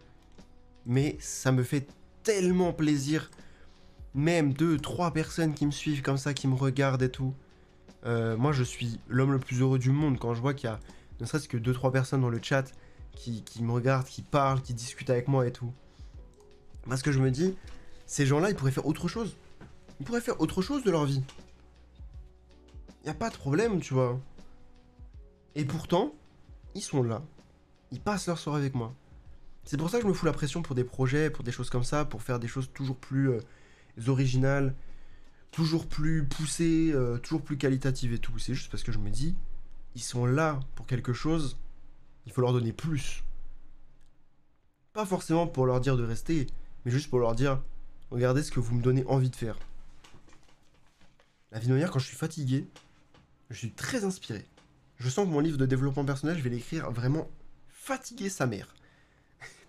Mais ça me fait tellement plaisir. Même 2-3 personnes qui me suivent comme ça, qui me regardent et tout. Moi, je suis l'homme le plus heureux du monde quand je vois qu'il y a ne serait-ce que 2-3 personnes dans le chat qui me regardent, qui parlent, qui discutent avec moi et tout. Parce que je me dis, ces gens-là, ils pourraient faire autre chose. Ils pourraient faire autre chose de leur vie. Y a pas de problème, tu vois. Et pourtant, ils sont là. Ils passent leur soirée avec moi. C'est pour ça que je me fous la pression pour des projets, pour des choses comme ça, pour faire des choses toujours plus originales, toujours plus poussées, toujours plus qualitatives et tout. C'est juste parce que je me dis, ils sont là pour quelque chose, il faut leur donner plus. Pas forcément pour leur dire de rester, mais juste pour leur dire, regardez ce que vous me donnez envie de faire. La vie de manière, quand je suis fatigué, je suis très inspiré. Je sens que mon livre de développement personnel, je vais l'écrire vraiment fatigué sa mère.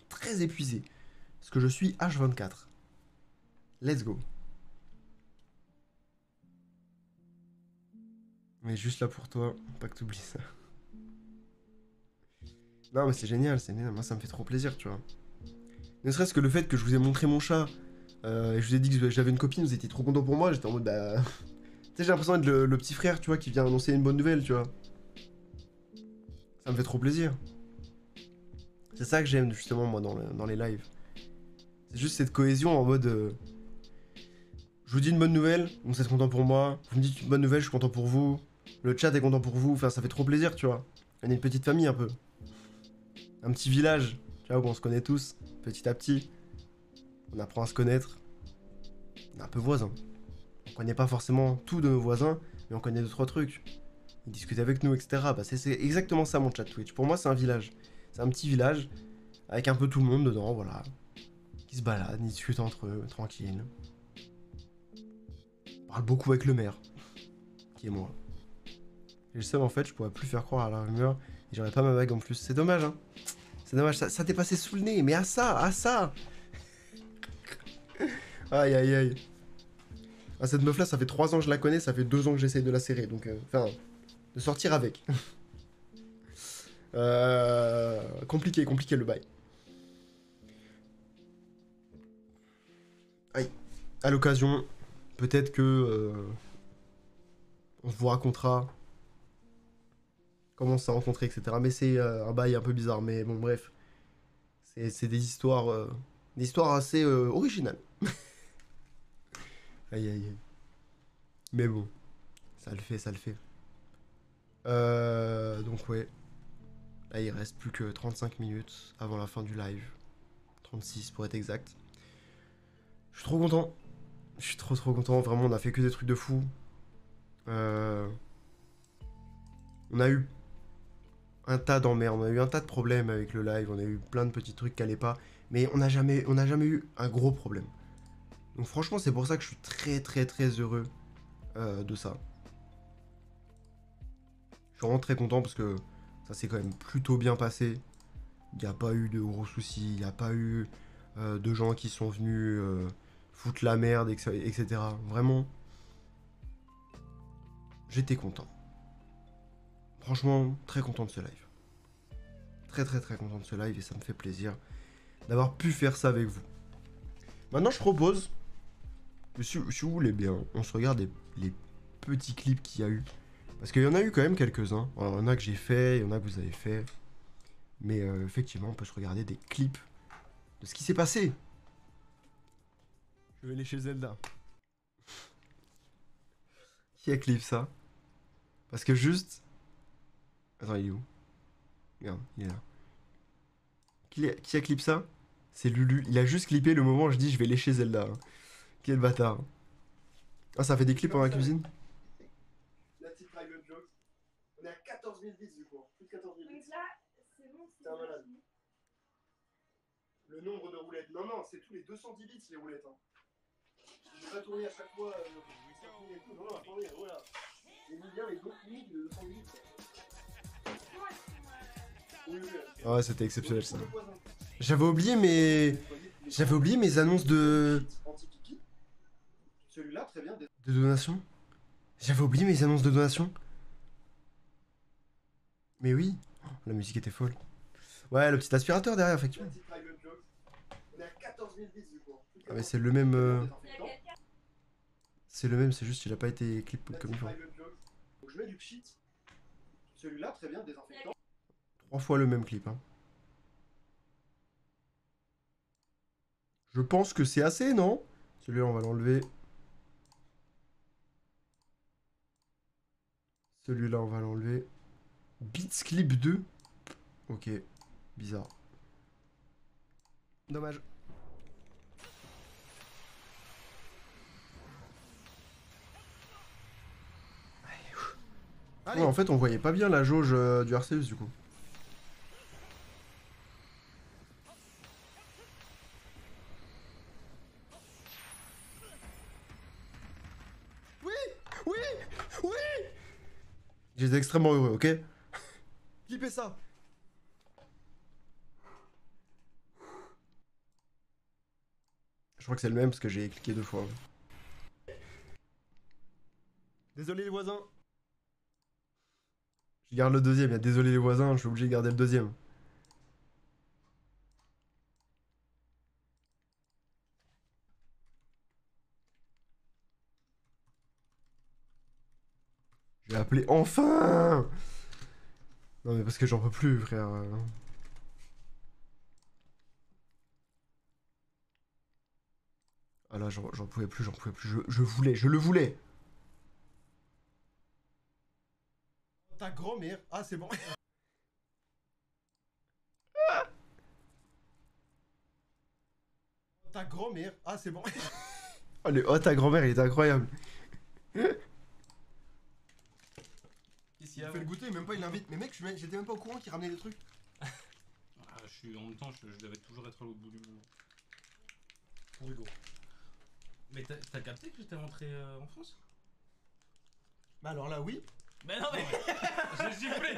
Très épuisé. Parce que je suis H24. Let's go. Mais juste là pour toi, pas que t'oublies ça. Non mais c'est génial, moi ça me fait trop plaisir, tu vois. Ne serait-ce que le fait que je vous ai montré mon chat, et je vous ai dit que j'avais une copine, vous étiez trop content pour moi, j'étais en mode bah... Tu sais, j'ai l'impression d'être le petit frère, tu vois, qui vient annoncer une bonne nouvelle, tu vois. Ça me fait trop plaisir. C'est ça que j'aime justement moi dans les lives. C'est juste cette cohésion en mode... je vous dis une bonne nouvelle, vous êtes content pour moi. Vous me dites une bonne nouvelle, je suis content pour vous. Le chat est content pour vous, enfin ça fait trop plaisir, tu vois. On est une petite famille un peu. Un petit village, tu vois, où on se connaît tous, petit à petit. On apprend à se connaître. On est un peu voisins. On connaît pas forcément tout de nos voisins, mais on connaît 2-3 trucs. Ils discutent avec nous, etc. Bah c'est exactement ça mon chat Twitch. Pour moi c'est un village. C'est un petit village, avec un peu tout le monde dedans, voilà. Qui se baladent, ils discutent entre eux, tranquille. On parle beaucoup avec le maire, qui est moi. Et le seum en fait, je pourrais plus faire croire à la rumeur, et j'aurais pas ma bague en plus. C'est dommage, hein. C'est dommage, ça t'est passé sous le nez, mais à ça. Aïe aïe aïe. Ah, cette meuf là, ça fait 3 ans que je la connais, ça fait 2 ans que j'essaye de la serrer, donc enfin, de sortir avec. Compliqué le bail. Aïe. À l'occasion, peut-être que on vous racontera comment on s'est rencontrés, etc. Mais c'est un bail un peu bizarre, mais bon bref. C'est des histoires assez originales. Aïe aïe aïe. Mais bon, ça le fait. Donc ouais. Là il reste plus que 35 minutes avant la fin du live. 36 pour être exact. Je suis trop content. Je suis trop content. Vraiment, on a fait que des trucs de fou. On a eu un tas d'emmerdes, on a eu un tas de problèmes avec le live, on a eu plein de petits trucs qui allaient pas. Mais on n'a jamais eu un gros problème. Donc franchement, c'est pour ça que je suis très heureux de ça. Je suis vraiment très content parce que ça s'est quand même plutôt bien passé. Il n'y a pas eu de gros soucis, il n'y a pas eu de gens qui sont venus foutre la merde, etc. Vraiment, j'étais content. Franchement, très content de ce live. Très content de ce live et ça me fait plaisir d'avoir pu faire ça avec vous. Maintenant, je propose, si vous voulez bien, on se regarde les petits clips qu'il y a eu. Parce qu'il y en a eu quand même quelques-uns. Il y en a que j'ai fait, il y en a que vous avez fait. Mais effectivement, on peut se regarder des clips de ce qui s'est passé. Je vais aller chez Zelda. Qui a clip ça? Parce que juste... Attends, il est où? Merde, il est là. Qui a clip ça? C'est Lulu. Il a juste clippé le moment où je dis je vais lécher Zelda. Quel bâtard. Ah, ça fait des clips dans la cuisine? La petite private joke. On est à 14 000 bits du coup. Plus de 14 000 bits. Donc là, c'est bon, c'est un malade. Le nombre de roulettes. Non, c'est tous les 210 bits les roulettes. Hein. Je vais pas tourner à chaque fois. Non, attendez, voilà. J'ai mis bien les autres limites de 210 bits. Ah ouais, c'était exceptionnel ça. J'avais oublié mes annonces de donation. J'avais oublié mes annonces de donation. Mais oui, oh, la musique était folle. Ouais, le petit aspirateur derrière, effectivement. Ah mais c'est le même. C'est le même, c'est juste qu'il a pas été clip comme il faut. Je mets du pchit. Celui-là, très bien, désinfectant. 3 fois le même clip, hein. Je pense que c'est assez, non? Celui-là, on va l'enlever. Celui-là, on va l'enlever. Beats Clip 2. Ok, bizarre. Dommage. Ouais, en fait, on voyait pas bien la jauge du Arceus, du coup. Oui. J'étais extrêmement heureux, ok? Clippez ça. Je crois que c'est le même parce que j'ai cliqué 2 fois. Désolé les voisins. Je garde le deuxième, il y a désolé les voisins, je suis obligé de garder le deuxième. Je vais appeler enfin. Non mais parce que j'en peux plus, frère. Ah là, j'en pouvais plus, j'en pouvais plus. Je le voulais. Ta grand-mère. Ah, c'est bon. Ta grand-mère. Ah, c'est bon. Oh, le oh, ta grand-mère, il était incroyable. Qu'est-ce qu'il y Il a fait le goûter, même pas, il l'invite. Mais mec, j'étais même pas au courant qu'il ramenait des trucs. En même temps, je devais toujours être à l'autre bout du monde. Pour Hugo. Mais t'as capté que j'étais rentré en France? Bah alors là, oui. Mais non, mais. J'ai giflé.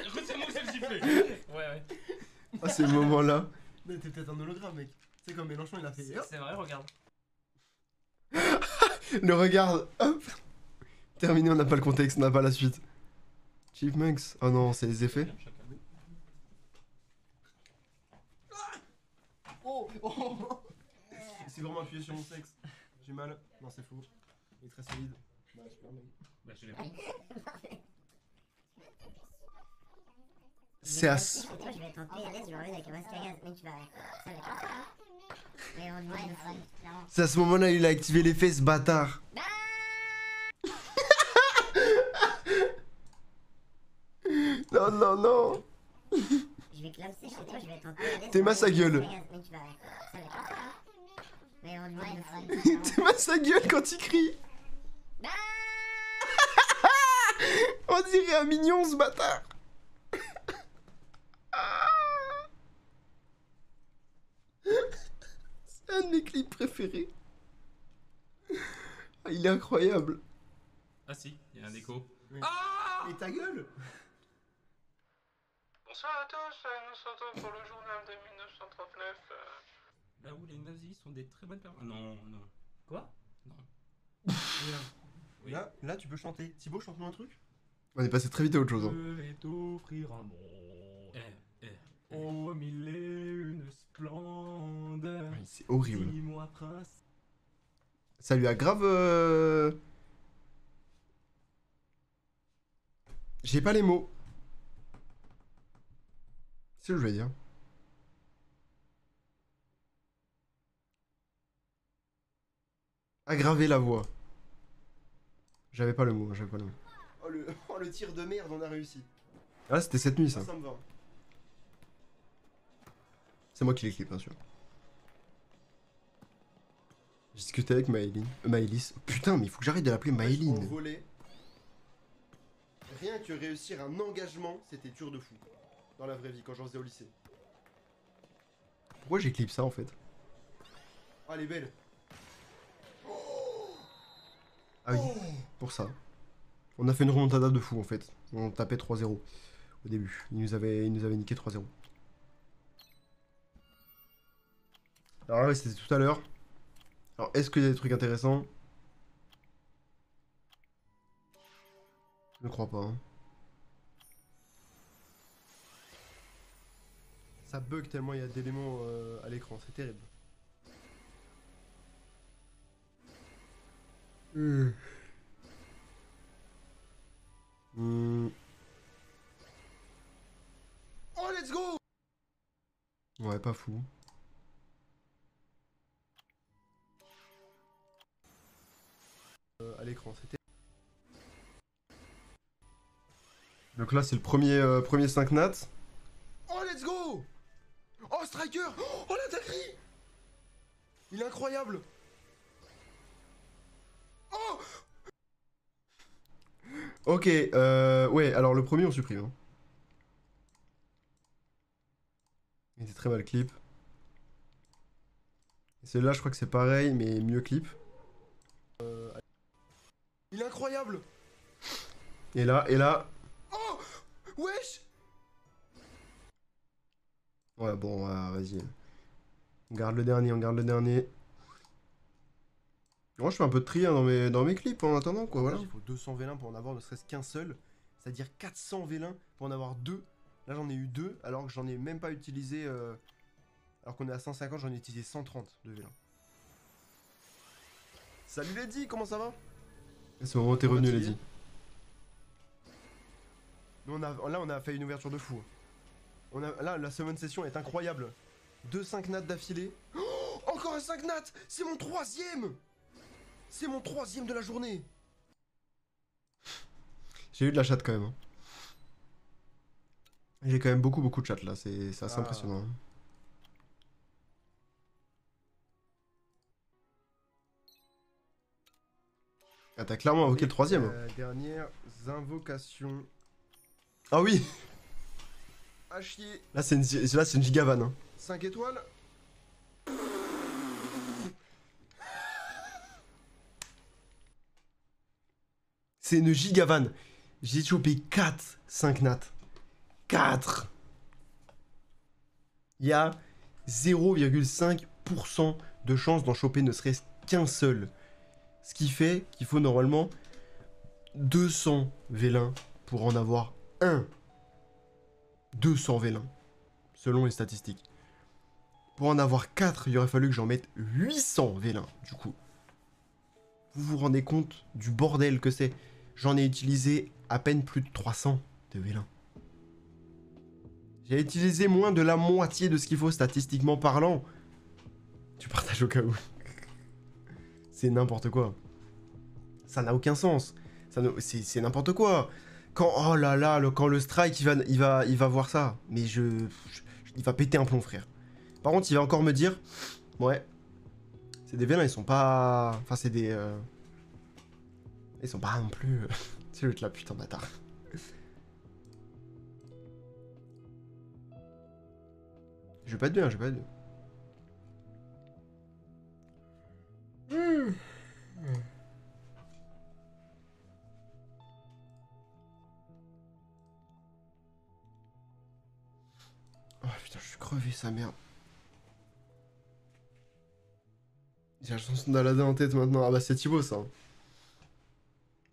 Retire-moi que j'ai giflé. Ouais. Ah, ces moments-là. Mais t'es peut-être un hologramme, mec. C'est comme Mélenchon, il a fait. C'est vrai, regarde. Le regard. Hop. Terminé, on n'a pas le contexte, on n'a pas la suite. Chipmunks. Oh non, c'est les effets. Oh, c'est vraiment appuyé sur mon sexe. J'ai mal. Non, c'est faux. Il est très solide. Bah, super mec. Bah, je l'ai pris. C'est as. Toi, je vais être en PLS, je vais revenir avec un masque à gaz. Mais tu vas. Ça va être. Mais on demande de fun, clairement. C'est à ce moment-là il a activé l'effet, ce bâtard. Non, non, non. Je vais clamser chez toi, je vais être en PLS. T'es ma sa gueule. Mais tu vas. Ça va être. Mais on demande de fun, T'es clairement. ma sa gueule quand il crie. On dirait un mignon, ce bâtard. C'est un de mes clips préférés. Ah, il est incroyable. Ah si, il y a un écho. Oui. Ah! Et ta gueule. Bonsoir à tous, nous sommes pour le journal de 1939. Là où les nazis sont des très bonnes personnes. Non. Quoi? Non. Oui. Là, tu peux chanter. Thibaut, chante-nous un truc. On est passé très vite à autre chose. Hein. Je vais t'offrir un monde. Oh, mille et une splendeur. Oui, c'est horrible. Dis-moi, prince. Ça lui a grave. J'ai pas les mots. C'est ce que je vais dire. Aggraver la voix. J'avais pas le mot, j'avais pas le mot. Oh, le tir de merde, on a réussi. Ah, c'était cette nuit, ça. Ça me va. C'est moi qui l'ai écrit, bien sûr. J'ai discuté avec Maëline. Maëlys. Putain, mais il faut que j'arrête de l'appeler En Maëline. volet, rien que réussir un engagement, c'était dur de fou. Dans la vraie vie, quand j'en faisais au lycée. Pourquoi j'éclipse ça en fait? Ah, elle est belle. Ah oui, pour ça. On a fait une remontada de fou en fait. On tapait 3-0 au début. Il nous avait niqué 3-0. Alors là, oui, c'était tout à l'heure. Alors, est-ce qu'il y a des trucs intéressants? Je ne crois pas. Hein. Ça bug tellement il y a d'éléments à l'écran, c'est terrible. Oh, let's go! Ouais, pas fou. À l'écran, c'était. Donc là, c'est le premier 5 nats. Oh, let's go! Oh, striker! Oh, la dinguerie! Il est incroyable! Oh! Ok, ouais, alors le premier, on supprime. Hein. Il était très mal clip. Et celui-là, je crois que c'est pareil, mais mieux clip. Il est incroyable! Et là. Oh! Wesh! Ouais, bon, vas-y. On garde le dernier, Moi, je fais un peu de tri hein, dans mes clips en attendant, quoi, voilà. Il faut 200 vélins pour en avoir ne serait-ce qu'un seul. C'est-à-dire 400 vélins pour en avoir deux. Là, j'en ai eu deux, alors que j'en ai même pas utilisé... Alors qu'on est à 150, j'en ai utilisé 130 de vélins. Salut Lady, comment ça va? C'est au moment où t'es revenu, On va Lady. Là, on a fait une ouverture de fou. Là, la summon session est incroyable. 2 5 nats d'affilée. Oh, encore un 5 nats. C'est mon 3e. C'est mon 3e de la journée. J'ai eu de la chatte quand même. Hein. J'ai quand même beaucoup de chat là. C'est assez impressionnant. Ah, t'as clairement invoqué le 3e. Dernières invocations. Ah oui. À chier. Là, c'est une gigavan. Hein. 5 étoiles. C'est une gigavan. J'ai chopé 4 5 nats. 4. Il y a 0,5% de chance d'en choper ne serait-ce qu'un seul. Ce qui fait qu'il faut normalement 200 vélins pour en avoir un. 200 vélins, selon les statistiques. Pour en avoir 4, il aurait fallu que j'en mette 800 vélins, du coup. Vous vous rendez compte du bordel que c'est? J'en ai utilisé à peine plus de 300 de vélins. J'ai utilisé moins de la moitié de ce qu'il faut statistiquement parlant. Tu partages au cas où. C'est n'importe quoi. Ça n'a aucun sens. C'est n'importe quoi. Quand, oh là là, quand le strike, il va voir ça. Mais il va péter un plomb, frère. Par contre, il va encore me dire, ouais, c'est des vélins, ils sont pas... Enfin, c'est des... Ils sont pas non plus... Tu sais, la putain bâtard. Je vais pas être bien, je vais pas être bien. Oh putain, je suis crevé, sa merde. J'ai la chanson d'Aladin en tête maintenant. Ah bah c'est Thibaut ça.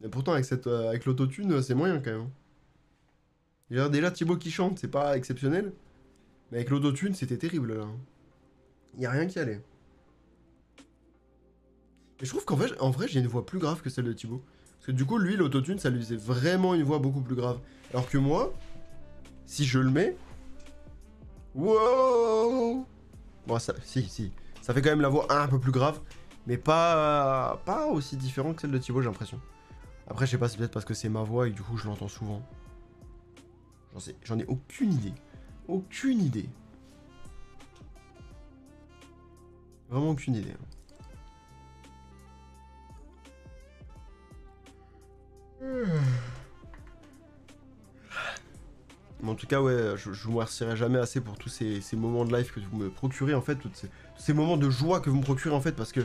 Et pourtant avec l'autotune, c'est moyen quand même. Déjà Thibaut qui chante, c'est pas exceptionnel. Mais avec l'autotune, c'était terrible là. Y a rien qui allait. Et je trouve qu'en vrai, j'ai une voix plus grave que celle de Thibaut. Parce que du coup, lui, l'autotune, ça lui faisait vraiment une voix beaucoup plus grave. Alors que moi, si je le mets... Wow. Bon, ça, si. Ça fait quand même la voix un peu plus grave. Mais pas aussi différent que celle de Thibaut, j'ai l'impression. Après, je sais pas, c'est peut-être parce que c'est ma voix et que du coup, je l'entends souvent. J'en ai aucune idée. Aucune idée. Vraiment aucune idée. Mais en tout cas, ouais, je vous remercierai jamais assez pour tous ces moments de live que vous me procurez, en fait, tous ces moments de joie que vous me procurez, en fait, parce que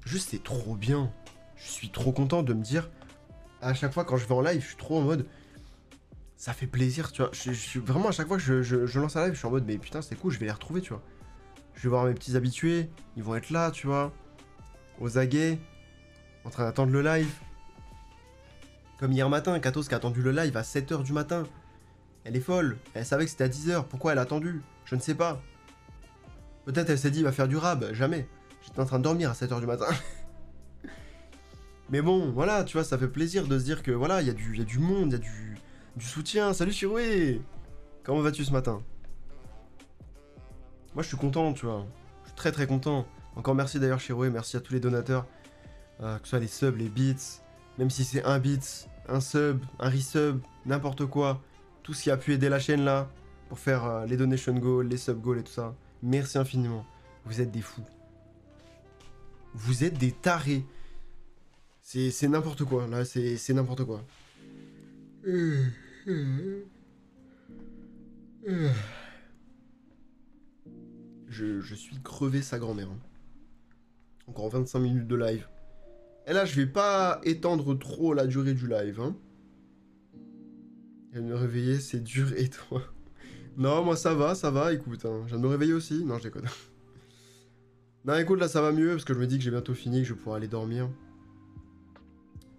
juste, c'est trop bien. Je suis trop content de me dire, à chaque fois quand je vais en live, je suis trop en mode, ça fait plaisir, tu vois. Je suis vraiment, à chaque fois que je lance un live, je suis en mode, mais putain, c'est cool, je vais les retrouver, tu vois. Je vais voir mes petits habitués, ils vont être là, tu vois, aux aguets, en train d'attendre le live. Comme hier matin, Katos qui a attendu le live à 7h du matin. Elle est folle, elle savait que c'était à 10h, pourquoi elle a attendu? Je ne sais pas. Peut-être elle s'est dit, il va faire du rab, jamais. J'étais en train de dormir à 7h du matin. Mais bon, voilà, tu vois, ça fait plaisir de se dire que, voilà, il y a du monde, il y a du soutien. Salut Chiroué! Comment vas-tu ce matin? Moi, je suis content, tu vois. Je suis très très content. Encore merci d'ailleurs Chiroué, merci à tous les donateurs. Que ce soit les subs, les bits, même si c'est un bit, un sub, un resub, n'importe quoi. Tout ce qui a pu aider la chaîne là, pour faire les donation goals, les sub goals et tout ça. Merci infiniment. Vous êtes des fous. Vous êtes des tarés. C'est n'importe quoi, là, c'est n'importe quoi. Je suis crevé sa grand-mère. Hein. Encore 25 minutes de live. Et là, je vais pas étendre trop la durée du live. Hein. Et me réveiller, c'est dur et toi. Non, moi ça va, écoute. Hein. Je viens de me réveiller aussi. Non, je déconne. Non, écoute, là ça va mieux parce que je me dis que j'ai bientôt fini, que je vais pouvoir aller dormir.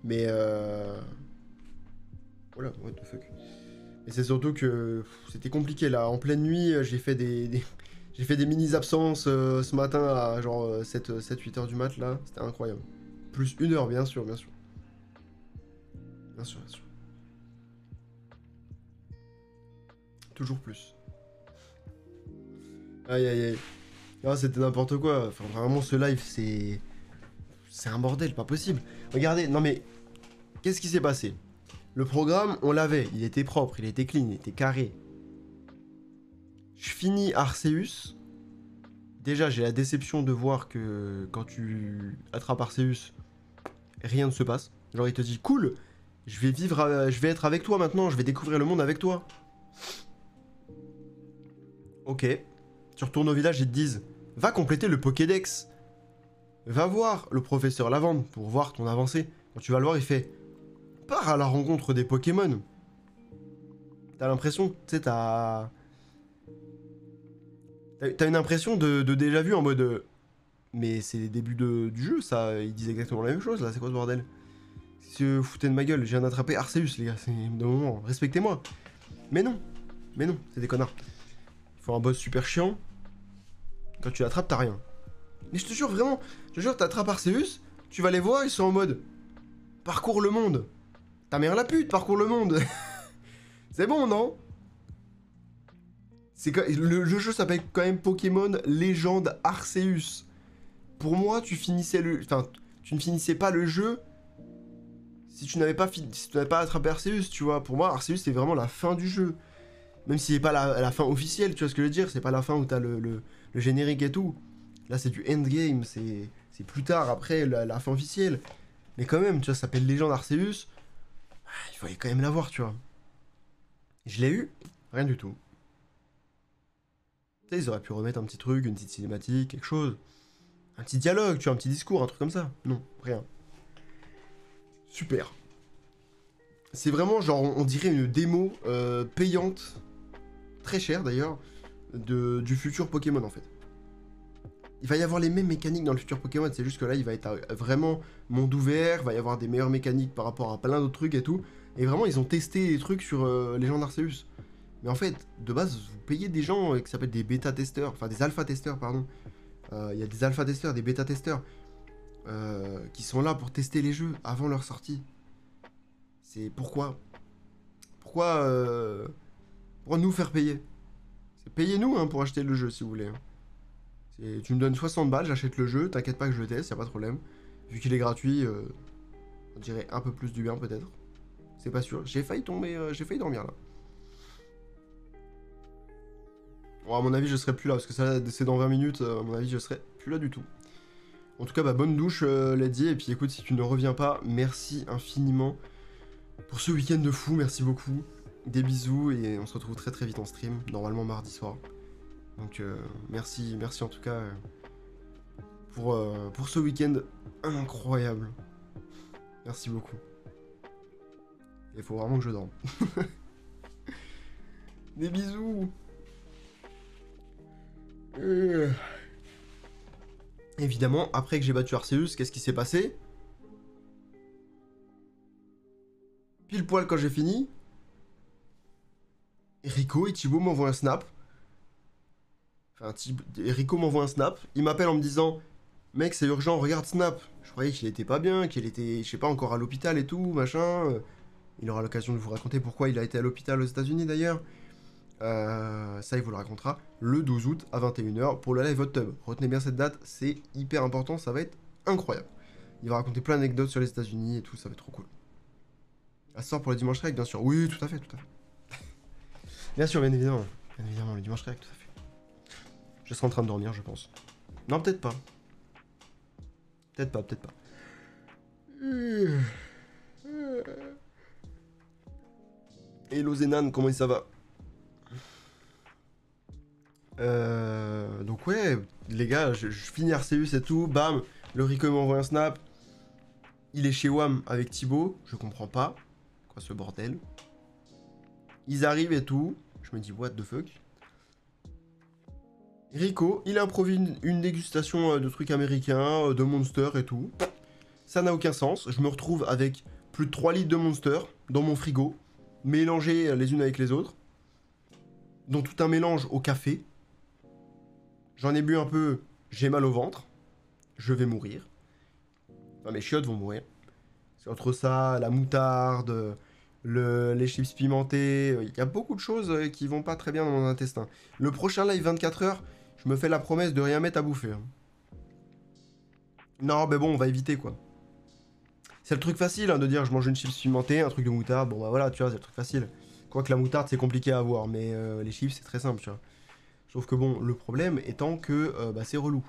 Mais voilà, what the fuck. Et c'est surtout que c'était compliqué là. En pleine nuit, j'ai fait des mini-absences ce matin à genre 7-8 heures du mat là. C'était incroyable. Plus 1 heure, bien sûr. Bien sûr. toujours plus. Aïe aïe aïe. Ah, c'était n'importe quoi. Enfin, vraiment, ce live, c'est... C'est un bordel, pas possible. Regardez, non mais... Qu'est-ce qui s'est passé? Le programme, on l'avait. Il était propre, il était clean, il était carré. Je finis Arceus. Déjà, j'ai la déception de voir que quand tu attrapes Arceus, rien ne se passe. Genre, il te dit, cool, je vais être avec toi maintenant, je vais découvrir le monde avec toi. Ok. Tu retournes au village, ils te disent, va compléter le Pokédex. Va voir le professeur Lavande pour voir ton avancée. Quand tu vas le voir, il fait, pars à la rencontre des Pokémon. T'as l'impression, tu sais, t'as une impression de déjà vu en mode... mais c'est les débuts du jeu, ça. Ils disent exactement la même chose, là. C'est quoi ce bordel? Si se foutez de ma gueule, je viens d'attraper Arceus, les gars. C'est de moment. Respectez-moi. Mais non. Mais non, c'est des connards. Il faut un boss super chiant. Quand tu l'attrapes, t'as rien. Mais je te jure, vraiment. Je te jure, t'attrapes Arceus, tu vas les voir, ils sont en mode... Parcours le monde. Ta mère la pute, parcours le monde. C'est bon, non? Le jeu s'appelle quand même Pokémon Légende Arceus. Pour moi, tu ne finissais pas le jeu si tu n'avais pas attrapé Arceus, tu vois. Pour moi, Arceus, c'est vraiment la fin du jeu. Même si c'est pas la fin officielle, tu vois ce que je veux dire. C'est pas la fin où t'as le générique et tout. Là, c'est du endgame, c'est plus tard, après la fin officielle. Mais quand même, tu vois, ça s'appelle Légende Arceus. Il fallait quand même l'avoir, tu vois. Je l'ai eu, rien du tout. Tu sais, ils auraient pu remettre un petit truc, une petite cinématique, quelque chose. Un petit dialogue, tu vois, un petit discours, un truc comme ça. Non, rien. Super. C'est vraiment, genre, on dirait une démo payante, très chère d'ailleurs, du futur Pokémon, en fait. Il va y avoir les mêmes mécaniques dans le futur Pokémon, c'est juste que là, il va être vraiment monde ouvert, il va y avoir des meilleures mécaniques par rapport à plein d'autres trucs et tout. Et vraiment, ils ont testé les trucs sur Légende Arceus. Mais en fait, de base, vous payez des gens qui s'appellent des bêta-testeurs, enfin des alpha-testeurs, pardon. Il y a des alpha-testeurs, des bêta-testeurs, qui sont là pour tester les jeux avant leur sortie. C'est pourquoi nous faire payer? C'est payez-nous hein, pour acheter le jeu si vous voulez. Tu me donnes 60 balles, j'achète le jeu, t'inquiète pas que je le teste, y a pas de problème. Vu qu'il est gratuit, on dirait un peu plus du bien peut-être. C'est pas sûr. J'ai failli dormir là. Bon, à mon avis, je serai plus là, parce que ça, c'est dans 20 minutes, à mon avis, je serai plus là du tout. En tout cas, bah, bonne douche, Lady, et puis écoute, si tu ne reviens pas, merci infiniment pour ce week-end de fou, merci beaucoup. Des bisous, et on se retrouve très très vite en stream, normalement mardi soir. Donc, merci en tout cas pour ce week-end incroyable. Merci beaucoup. Il faut vraiment que je dorme. Des bisous. Évidemment, après que j'ai battu Arceus, qu'est-ce qui s'est passé? Pile poil quand j'ai fini, Rico et Thibaut m'envoient un snap. Enfin, Rico m'envoie un snap. Il m'appelle en me disant, mec, c'est urgent, regarde Snap. Je croyais qu'il était pas bien, qu'il était, je sais pas, encore à l'hôpital et tout, machin. Il aura l'occasion de vous raconter pourquoi il a été à l'hôpital aux États-Unis d'ailleurs. Ça, il vous le racontera le 12 août à 21h pour le live HotTub. Retenez bien cette date, c'est hyper important, ça va être incroyable. Il va raconter plein d'anecdotes sur les États-Unis et tout, ça va être trop cool. Ça sort pour le dimanche rec, bien sûr. Oui, tout à fait, tout à fait. Bien sûr, bien évidemment. Bien évidemment, le dimanche rec, tout à fait. Je serai en train de dormir, je pense. Non, peut-être pas. Peut-être pas, peut-être pas. Hello Zenan, comment ça va? Donc ouais, les gars, je finis Arceus et tout, bam, le Rico m'envoie un snap. Il est chez WAM avec Thibaut, je comprends pas. Quoi ce bordel? Ils arrivent et tout, je me dis what the fuck. Rico, il improvise une dégustation de trucs américains, de Monster et tout. Ça n'a aucun sens, je me retrouve avec plus de 3 litres de Monster dans mon frigo, mélangés les unes avec les autres. Dont tout un mélange au café. J'en ai bu un peu, j'ai mal au ventre. Je vais mourir. Enfin, mes chiottes vont mourir. C'est entre ça, la moutarde, les chips pimentés, il y a beaucoup de choses qui vont pas très bien dans mon intestin. Le prochain live 24 heures, je me fais la promesse de rien mettre à bouffer. Hein. Non, mais bon, on va éviter quoi. C'est le truc facile hein, de dire je mange une chips pimentée, un truc de moutarde, bon bah voilà, tu vois, c'est le truc facile. Quoique la moutarde c'est compliqué à avoir, mais les chips c'est très simple, tu vois. Sauf que bon, le problème étant que bah, c'est relou.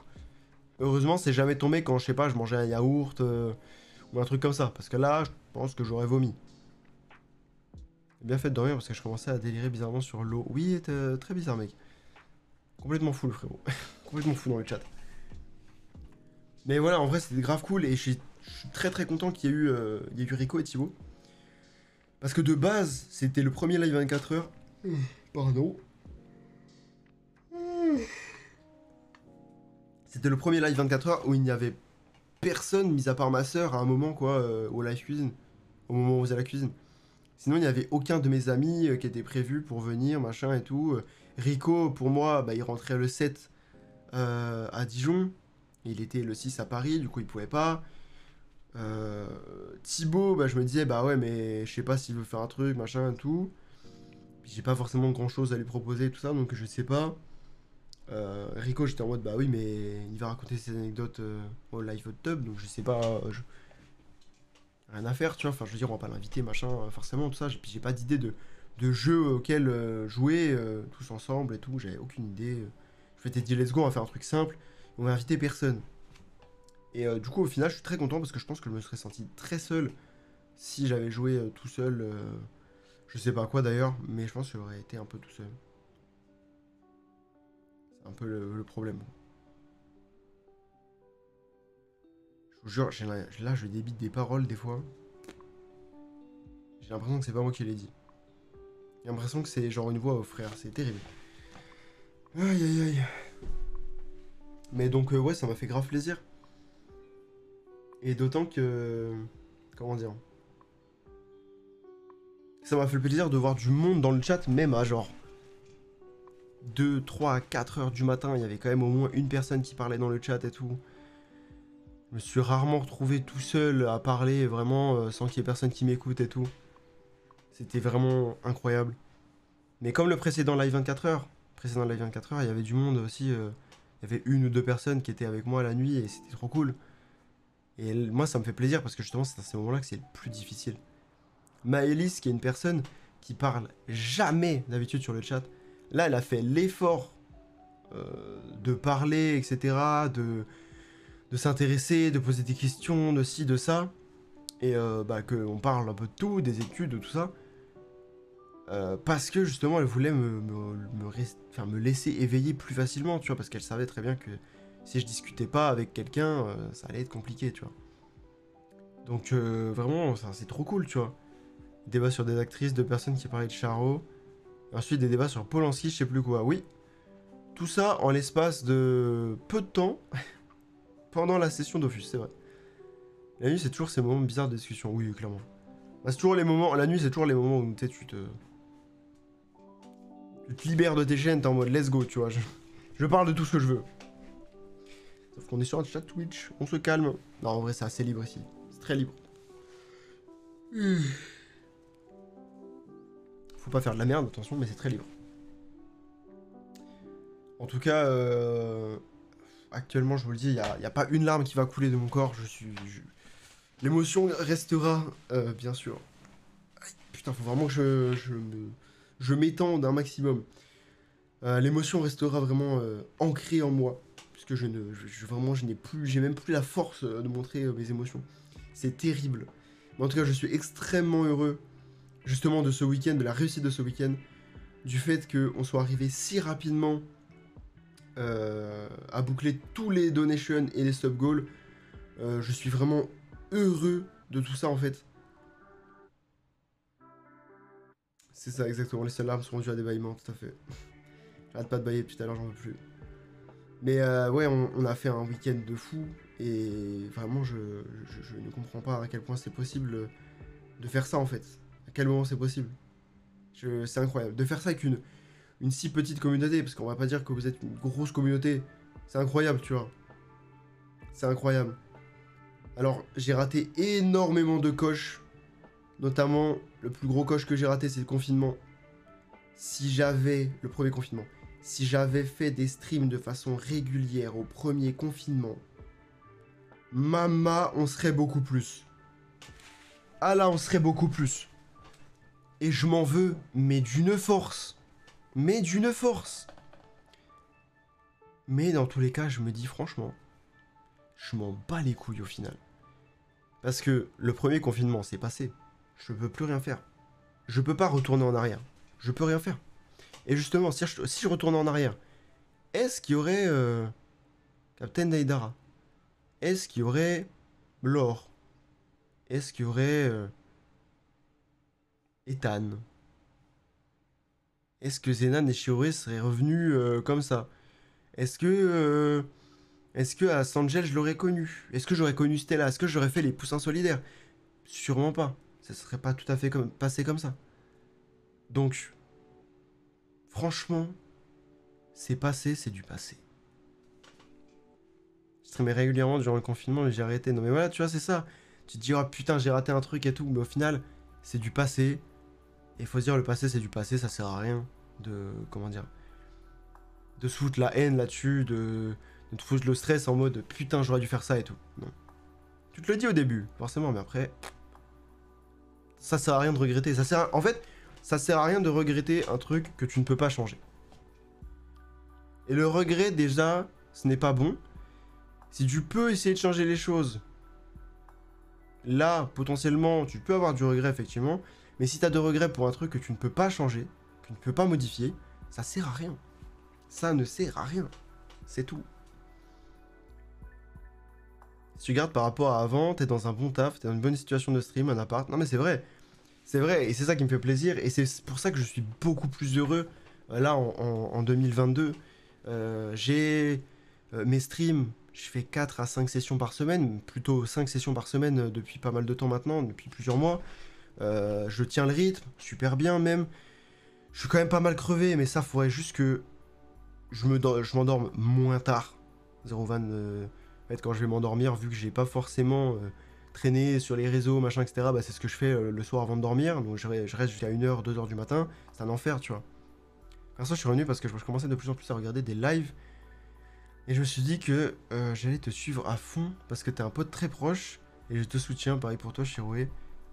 Heureusement, c'est jamais tombé quand, je sais pas, je mangeais un yaourt ou un truc comme ça, parce que là, je pense que j'aurais vomi. Bien fait de dormir parce que je commençais à délirer bizarrement sur l'eau. Oui, très bizarre, mec. Complètement fou, le frérot. Complètement fou dans le chat. Mais voilà, en vrai, c'était grave cool et je suis très très content qu'il y ait eu Rico et Thibaut. Parce que de base, c'était le premier live 24 heures. Pardon. C'était le premier live 24 heures où il n'y avait personne, mis à part ma soeur, à un moment, quoi, au live cuisine. Au moment où on faisait la cuisine. Sinon, il n'y avait aucun de mes amis qui était prévu pour venir, machin et tout. Rico, pour moi, bah, il rentrait le 7 à Dijon. Il était le 6 à Paris, du coup, il pouvait pas. Thibaut, bah, je me disais, bah ouais, mais je sais pas s'il veut faire un truc, machin et tout. Puis j'ai pas forcément grand chose à lui proposer, tout ça, donc je sais pas. Rico, j'étais en mode, bah oui, mais il va raconter ses anecdotes au live hot tub, donc je sais pas. Rien à faire, tu vois. Enfin, je veux dire, on va pas l'inviter, machin, forcément, tout ça. Puis j'ai pas d'idée de jeu auquel jouer tous ensemble et tout. J'avais aucune idée. Je m'étais dit, let's go, on va faire un truc simple. On va inviter personne. Et du coup, au final, je suis très content parce que je pense que je me serais senti très seul si j'avais joué tout seul. Je sais pas quoi d'ailleurs, mais je pense que j'aurais été un peu tout seul. C'est un peu le problème. Je vous jure, là, je débite des paroles des fois. J'ai l'impression que c'est pas moi qui l'ai dit. J'ai l'impression que c'est genre une voix au frère, c'est terrible. Aïe aïe aïe. Mais donc ouais, ça m'a fait grave plaisir. Et d'autant que... Comment dire? Ça m'a fait le plaisir de voir du monde dans le chat, même à genre 2, 3, 4 heures du matin, il y avait quand même au moins une personne qui parlait dans le chat et tout. Je me suis rarement retrouvé tout seul à parler vraiment sans qu'il y ait personne qui m'écoute et tout. C'était vraiment incroyable. Mais comme le précédent live 24 heures, il y avait du monde aussi. Il y avait une ou deux personnes qui étaient avec moi la nuit et c'était trop cool. Et moi, ça me fait plaisir parce que justement, c'est à ces moments-là que c'est le plus difficile. Maëlys, qui est une personne qui parle jamais d'habitude sur le chat, là, elle a fait l'effort de parler, etc., de s'intéresser, de poser des questions, de ci, de ça, et bah, qu'on parle un peu de tout, des études, de tout ça, parce que justement, elle voulait me laisser éveiller plus facilement, tu vois, parce qu'elle savait très bien que si je discutais pas avec quelqu'un, ça allait être compliqué, tu vois. Donc vraiment, c'est trop cool, tu vois. Débat sur des actrices, de personnes qui parlaient de Charo. Ensuite, des débats sur Polanski, je sais plus quoi. Oui, tout ça en l'espace de peu de temps pendant la session Dofus, c'est vrai. La nuit, c'est toujours ces moments bizarres de discussion. Oui, clairement. Bah, c'est toujours les moments... La nuit, c'est toujours les moments où tu te libères de tes chaînes, t'es en mode let's go, tu vois. Je parle de tout ce que je veux. Sauf qu'on est sur un chat Twitch, on se calme. Non, en vrai, c'est assez libre ici. C'est très libre. Faut pas faire de la merde, attention, mais c'est très libre. En tout cas, actuellement, je vous le dis, il n'y a pas une larme qui va couler de mon corps. L'émotion restera, bien sûr. Aïe, putain, faut vraiment que je m'étende un maximum. L'émotion restera vraiment ancrée en moi. Puisque j'ai même plus la force de montrer mes émotions. C'est terrible. Mais en tout cas, je suis extrêmement heureux, justement, de ce week-end, de la réussite de ce week-end. Du fait qu'on soit arrivé si rapidement à boucler tous les donations et les sub goals. Je suis vraiment heureux de tout ça en fait. C'est ça exactement, les seules larmes seront dues à des bâillements, tout à fait. J'arrête pas de bâiller depuis tout à l'heure, j'en veux plus. Mais ouais, on a fait un week-end de fou et vraiment je ne comprends pas à quel point c'est possible de faire ça en fait. À quel moment c'est possible. C'est incroyable. De faire ça avec une si petite communauté, parce qu'on va pas dire que vous êtes une grosse communauté. C'est incroyable, tu vois. C'est incroyable. Alors, j'ai raté énormément de coches, notamment le plus gros coche que j'ai raté, c'est le confinement. Si j'avais, le premier confinement, si j'avais fait des streams de façon régulière au premier confinement, Mama, on serait beaucoup plus. Ah là, on serait beaucoup plus. Et je m'en veux, mais d'une force. Mais d'une force. Mais dans tous les cas, je me dis franchement, je m'en bats les couilles au final. Parce que le premier confinement, c'est passé. Je peux plus rien faire. Je peux pas retourner en arrière. Je peux rien faire. Et justement, si je retournais en arrière, est-ce qu'il y aurait Captain Daidara? Est-ce qu'il y aurait Lore? Est-ce qu'il y aurait Ethan? Est-ce que Zenan et Shiore seraient revenus comme ça? Est-ce que à Sangel je l'aurais connu? Est-ce que j'aurais connu Stella? Est-ce que j'aurais fait les poussins solidaires? Sûrement pas. Ça serait pas tout à fait passé comme ça. Donc, franchement, c'est passé, c'est du passé. Je streamais régulièrement durant le confinement, mais j'ai arrêté. Non mais voilà, tu vois, c'est ça. Tu te dis, oh putain, j'ai raté un truc et tout. Mais au final, c'est du passé. Et il faut se dire, le passé, c'est du passé, ça sert à rien de... Comment dire? De se foutre la haine là-dessus, de te foutre le stress en mode, putain, j'aurais dû faire ça et tout. Non. Tu te le dis au début, forcément, mais après... Ça sert à rien de regretter. En fait, ça sert à rien de regretter un truc que tu ne peux pas changer. Et le regret, déjà, ce n'est pas bon. Si tu peux essayer de changer les choses, là, potentiellement, tu peux avoir du regret, effectivement. Mais si tu as de regrets pour un truc que tu ne peux pas changer, que tu ne peux pas modifier, ça sert à rien. Ça ne sert à rien. C'est tout. Si tu regardes par rapport à avant, t'es dans un bon taf, t'es dans une bonne situation de stream, un appart. Non mais c'est vrai. C'est vrai, et c'est ça qui me fait plaisir. Et c'est pour ça que je suis beaucoup plus heureux, là, en 2022. J'ai mes streams, je fais 4 à 5 sessions par semaine, plutôt 5 sessions par semaine depuis pas mal de temps maintenant, depuis plusieurs mois. Je tiens le rythme, super bien même. Je suis quand même pas mal crevé, mais ça, faudrait juste que je m'endorme moins tard. 0,20, en fait, quand je vais m'endormir, vu que j'ai pas forcément traîné sur les réseaux, machin, etc., bah, c'est ce que je fais le soir avant de dormir. Donc je reste jusqu'à 1h, 2h du matin. C'est un enfer, tu vois. Perso, je suis revenu parce que je commençais de plus en plus à regarder des lives. Et je me suis dit que j'allais te suivre à fond parce que t'es un pote très proche. Et je te soutiens, pareil pour toi, Shiroe.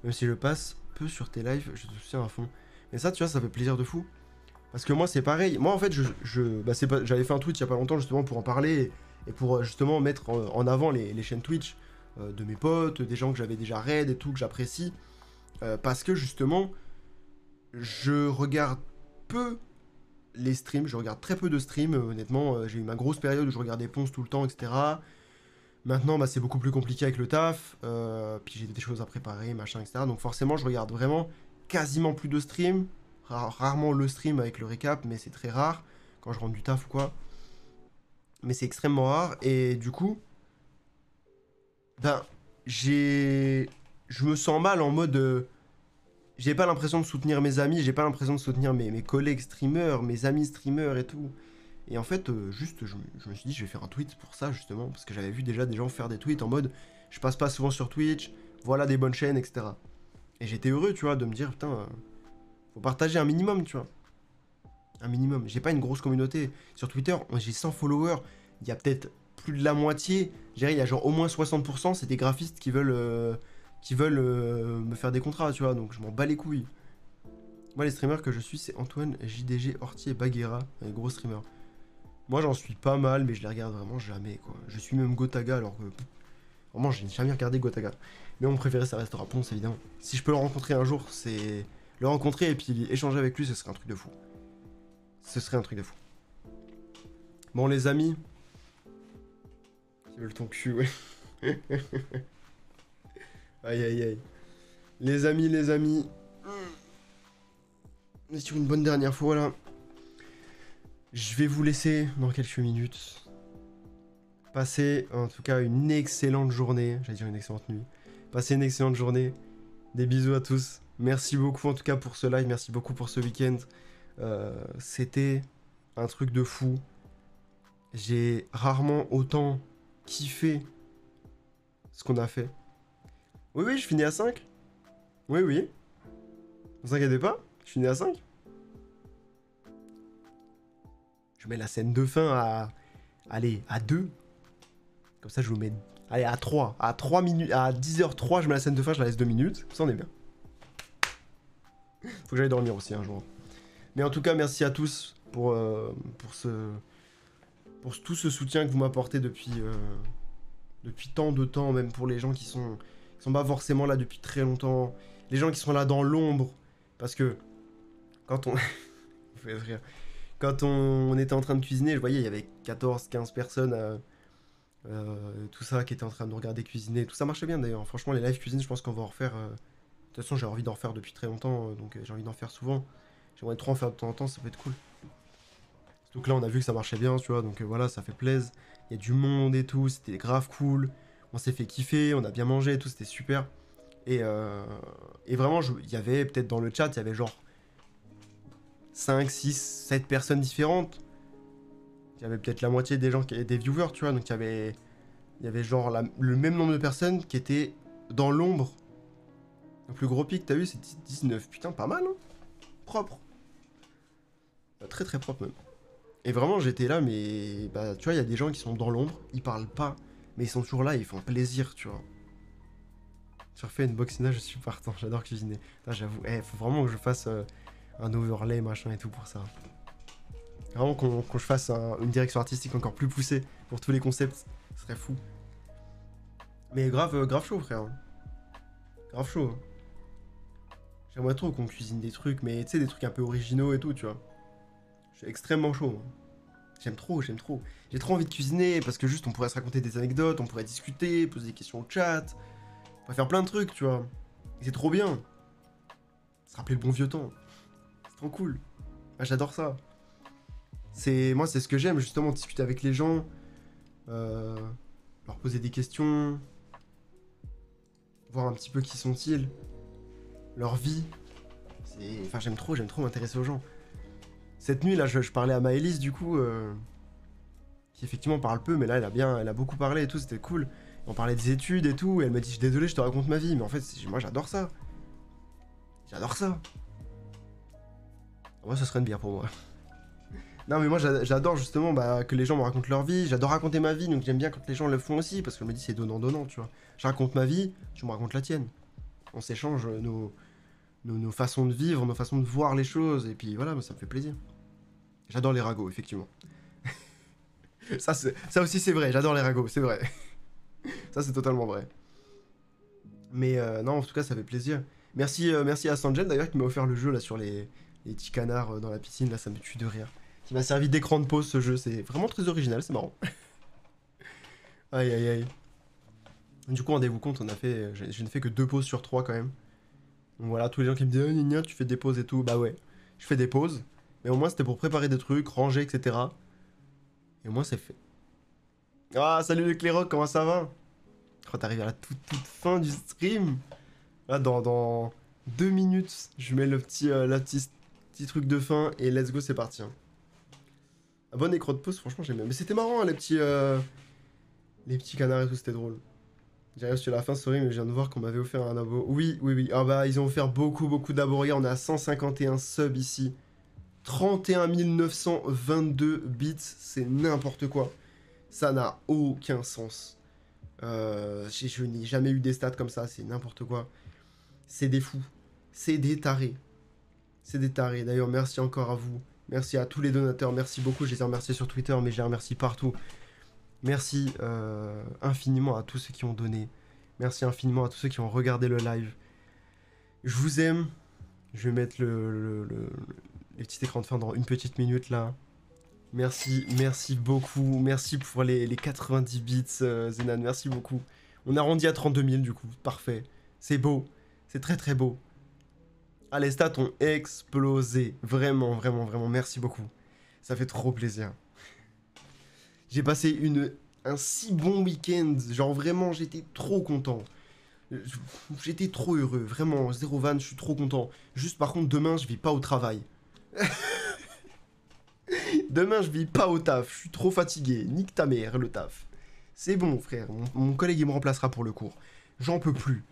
Même si je passe peu sur tes lives, je te soutiens à fond. Mais ça, tu vois, ça fait plaisir de fou. Parce que moi, c'est pareil. Moi, en fait, j'avais fait un tweet il y a pas longtemps, justement, pour en parler et pour justement mettre en avant les chaînes Twitch de mes potes, des gens que j'avais déjà raid et tout, que j'apprécie. Parce que, justement, je regarde peu les streams. Je regarde très peu de streams, honnêtement. J'ai eu ma grosse période où je regardais Ponce tout le temps, etc. Maintenant, bah, c'est beaucoup plus compliqué avec le taf. Puis j'ai des choses à préparer, machin, etc. Donc forcément, je regarde vraiment quasiment plus de streams. Rarement le stream avec le récap, mais c'est très rare. Quand je rentre du taf ou quoi. Mais c'est extrêmement rare. Et du coup, ben, je me sens mal en mode... j'ai pas l'impression de soutenir mes amis, j'ai pas l'impression de soutenir mes collègues streamers, mes amis streamers et tout. Et en fait, juste, je me suis dit, je vais faire un tweet pour ça, justement, parce que j'avais vu déjà des gens faire des tweets en mode, je passe pas souvent sur Twitch, voilà des bonnes chaînes, etc. Et j'étais heureux, tu vois, de me dire, putain, faut partager un minimum, tu vois. Un minimum. J'ai pas une grosse communauté. Sur Twitter, j'ai 100 followers, il y a peut-être plus de la moitié, je dirais, il y a genre au moins 60%, c'est des graphistes qui veulent me faire des contrats, tu vois, donc je m'en bats les couilles. Moi, les streamers que je suis, c'est Antoine, JDG, Horty et Baguera, les gros streamers. Moi, j'en suis pas mal, mais je les regarde vraiment jamais, quoi. Je suis même Gotaga, alors que... Vraiment, j'ai jamais regardé Gotaga. Mais mon préféré, ça restera Ponce, évidemment. Si je peux le rencontrer un jour, c'est... Le rencontrer et puis échanger avec lui, ce serait un truc de fou. Ce serait un truc de fou. Bon, les amis... Ils veulent ton cul, ouais. Aïe, aïe, aïe. Les amis... On est sur une bonne dernière fois, là. Je vais vous laisser dans quelques minutes. Passez, en tout cas, une excellente journée. J'allais dire une excellente nuit. Passez une excellente journée. Des bisous à tous. Merci beaucoup, en tout cas, pour ce live. Merci beaucoup pour ce week-end. C'était un truc de fou. J'ai rarement autant kiffé ce qu'on a fait. Oui, je finis à 5. Oui. Vous inquiétez pas, je suis né à 5. Je mets la scène de fin à... Allez, à 2. Comme ça, je vous mets... Allez, à 3. À 3 minutes... À 10h03, je mets la scène de fin, je la laisse 2 minutes. Comme ça, on est bien. Faut que j'aille dormir aussi un jour. Mais en tout cas, merci à tous pour tout ce soutien que vous m'apportez depuis tant de temps, même pour les gens qui sont pas forcément là depuis très longtemps, les gens qui sont là dans l'ombre, parce que quand on... vous faites rire. Quand on était en train de cuisiner, je voyais, il y avait 14-15 personnes, tout ça, qui étaient en train de nous regarder cuisiner, tout ça marchait bien d'ailleurs, franchement les live cuisine, je pense qu'on va en refaire, de toute façon j'ai envie d'en refaire depuis très longtemps, donc j'ai envie d'en faire souvent, j'aimerais trop en faire de temps en temps, ça peut être cool. Donc là on a vu que ça marchait bien, tu vois, donc voilà, ça fait plaisir. Il y a du monde et tout, c'était grave cool. On s'est fait kiffer, on a bien mangé et tout, c'était super. Et vraiment, il y avait peut-être dans le chat, il y avait genre 5, 6, 7 personnes différentes. Il y avait peut-être la moitié des gens, des viewers, tu vois, donc il y avait genre le même nombre de personnes qui étaient dans l'ombre. Le plus gros pic, t'as vu, c'est 19. Putain, pas mal, hein. Propre. Très très propre même. Et vraiment, j'étais là, mais bah, tu vois, il y a des gens qui sont dans l'ombre, ils parlent pas, mais ils sont toujours là et ils font plaisir, tu vois. Je refais une boxina, je suis partant, j'adore cuisiner. J'avoue, faut vraiment que je fasse un overlay, machin et tout pour ça. Vraiment qu'on je fasse une direction artistique encore plus poussée pour tous les concepts, ce serait fou. Mais grave chaud, frère. Grave chaud. J'aimerais trop qu'on cuisine des trucs, mais tu sais, des trucs un peu originaux et tout, tu vois. Je suis extrêmement chaud. J'aime trop. J'ai trop envie de cuisiner parce que juste on pourrait se raconter des anecdotes, on pourrait discuter, poser des questions au chat. On pourrait faire plein de trucs, tu vois. Et c'est trop bien. Se rappeler le bon vieux temps. C'est trop cool. Ah, j'adore ça. Moi, c'est ce que j'aime, justement, discuter avec les gens. Leur poser des questions. Voir un petit peu qui sont-ils. Leur vie. Enfin, j'aime trop m'intéresser aux gens. Cette nuit, là, je parlais à Maëlys, du coup, qui effectivement parle peu, mais là, elle a beaucoup parlé et tout, c'était cool. On parlait des études et tout, et elle m'a dit, je suis désolé, je te raconte ma vie, mais en fait, moi, j'adore ça. J'adore ça. Moi, ce serait une bière pour moi. Non, mais moi, j'adore justement que les gens me racontent leur vie, j'adore raconter ma vie, donc j'aime bien quand les gens le font aussi, parce que je me dis, c'est donnant-donnant, tu vois. Je raconte ma vie, tu me racontes la tienne. On s'échange nos façons de vivre, nos façons de voir les choses, et puis voilà, ça me fait plaisir. J'adore les ragots, effectivement. ça aussi c'est vrai, j'adore les ragots, c'est vrai. Ça c'est totalement vrai. Mais non, en tout cas ça fait plaisir. Merci à Sangel d'ailleurs qui m'a offert le jeu là sur les petits canards dans la piscine, là ça me tue de rire. Qui m'a servi d'écran de pause ce jeu, c'est vraiment très original, c'est marrant. Aïe aïe aïe. Du coup, rendez-vous compte, je ne fais que 2 pauses sur 3 quand même. Donc voilà, tous les gens qui me disent oh, gna, tu fais des pauses et tout, bah ouais, je fais des pauses. Mais au moins c'était pour préparer des trucs, ranger, etc. Et au moins c'est fait. Ah, salut les Cléroc, comment ça va? Oh, t'arrives à la toute fin du stream. Là, dans 2 minutes, je mets le petit truc de fin et let's go, c'est parti. Hein. Un bon écran de pause, franchement j'aime bien. Mais c'était marrant, hein, les petits canards et tout, c'était drôle. J'arrive sur la fin, sorry, mais je viens de voir qu'on m'avait offert un abo. Oui. Ah bah, ils ont offert beaucoup d'abos. Regarde, on est à 151 subs ici. 31 922 bits, c'est n'importe quoi. Ça n'a aucun sens. Je n'ai jamais eu des stats comme ça, c'est n'importe quoi. C'est des fous. C'est des tarés. C'est des tarés. D'ailleurs, merci encore à vous. Merci à tous les donateurs. Merci beaucoup. Je les ai remerciés sur Twitter, mais je les remercie partout. Merci infiniment à tous ceux qui ont donné. Merci infiniment à tous ceux qui ont regardé le live. Je vous aime. Je vais mettre les petits écrans de fin dans une petite minute là. Merci beaucoup. Merci pour les 90 bits, Zenan. Merci beaucoup. On arrondit à 32 000 du coup. Parfait. C'est beau. C'est très beau. Ah, les stats ont explosé. Vraiment. Merci beaucoup. Ça fait trop plaisir. J'ai passé un si bon week-end. Genre vraiment, j'étais trop content. J'étais trop heureux. Vraiment, zéro van, je suis trop content. Juste par contre, demain, je vais pas au travail. Demain, je vais pas au taf. Je suis trop fatigué. Nique ta mère, le taf. C'est bon, frère. Mon collègue, il me remplacera pour le cours. J'en peux plus.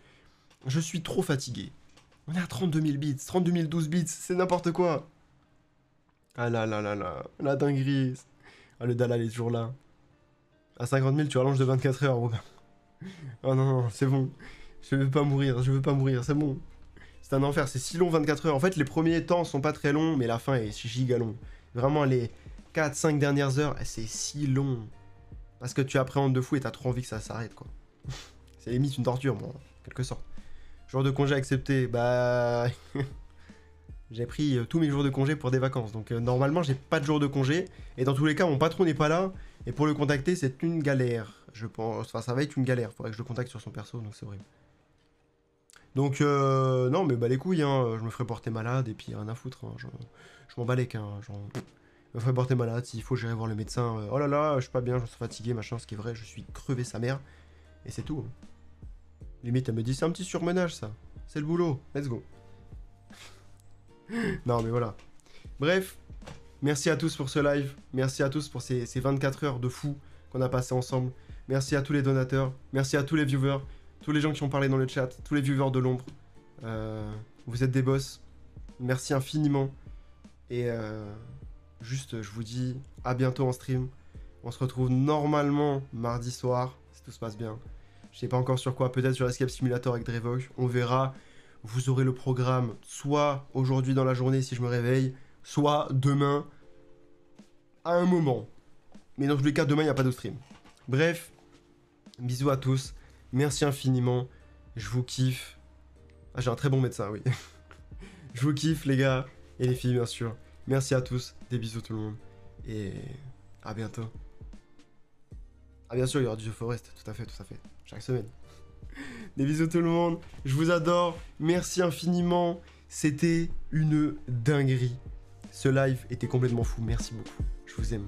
Je suis trop fatigué. On est à 32 000 bits, 32 012 bits, c'est n'importe quoi. Ah là là là là, la dinguerie. Ah, le Dalal est toujours là. À 50 000, tu rallonges de 24 heures, Robin. Oh non, non, c'est bon. Je veux pas mourir, c'est bon. C'est un enfer, c'est si long 24 heures. En fait, les premiers temps sont pas très longs, mais la fin est giga long. Vraiment, les 4-5 dernières heures, c'est si long. Parce que tu appréhendes de fou et t'as trop envie que ça s'arrête, quoi. C'est limite une torture, bon, en quelque sorte. Jour de congé accepté, bah... J'ai pris tous mes jours de congé pour des vacances, donc normalement j'ai pas de jour de congé, et dans tous les cas mon patron n'est pas là, et pour le contacter c'est une galère, je pense, enfin ça va être une galère, faudrait que je le contacte sur son perso, donc c'est horrible. Donc non mais bah les couilles, hein, je me ferai porter malade, et puis rien à foutre, hein, je m'en bats les hein, genre, je me ferai porter malade, s'il faut j'irai voir le médecin, oh là là, je suis pas bien, je suis fatigué, machin, ce qui est vrai, je suis crevé sa mère, et c'est tout. Hein. Limite elle me dit c'est un petit surmenage ça, c'est le boulot, let's go. Non mais voilà. Bref, merci à tous pour ce live. Merci à tous pour ces 24 heures de fou qu'on a passé ensemble. Merci à tous les donateurs. Merci à tous les viewers. Tous les gens qui ont parlé dans le chat. Tous les viewers de l'ombre. Vous êtes des boss. Merci infiniment. Et juste, je vous dis à bientôt en stream. On se retrouve normalement mardi soir, si tout se passe bien. Je sais pas encore sur quoi. Peut-être sur Escape Simulator avec Drevok. On verra. Vous aurez le programme soit aujourd'hui dans la journée si je me réveille, soit demain à un moment. Mais dans tous les cas, demain, il n'y a pas de stream. Bref, bisous à tous. Merci infiniment. Je vous kiffe. Ah, j'ai un très bon médecin, oui. Je vous kiffe, les gars. Et les filles, bien sûr. Merci à tous. Des bisous tout le monde. Et à bientôt. Ah, bien sûr, il y aura du The Forest. Tout à fait, tout à fait. Chaque semaine. Des bisous tout le monde, je vous adore, merci infiniment, c'était une dinguerie. Ce live était complètement fou, merci beaucoup, je vous aime.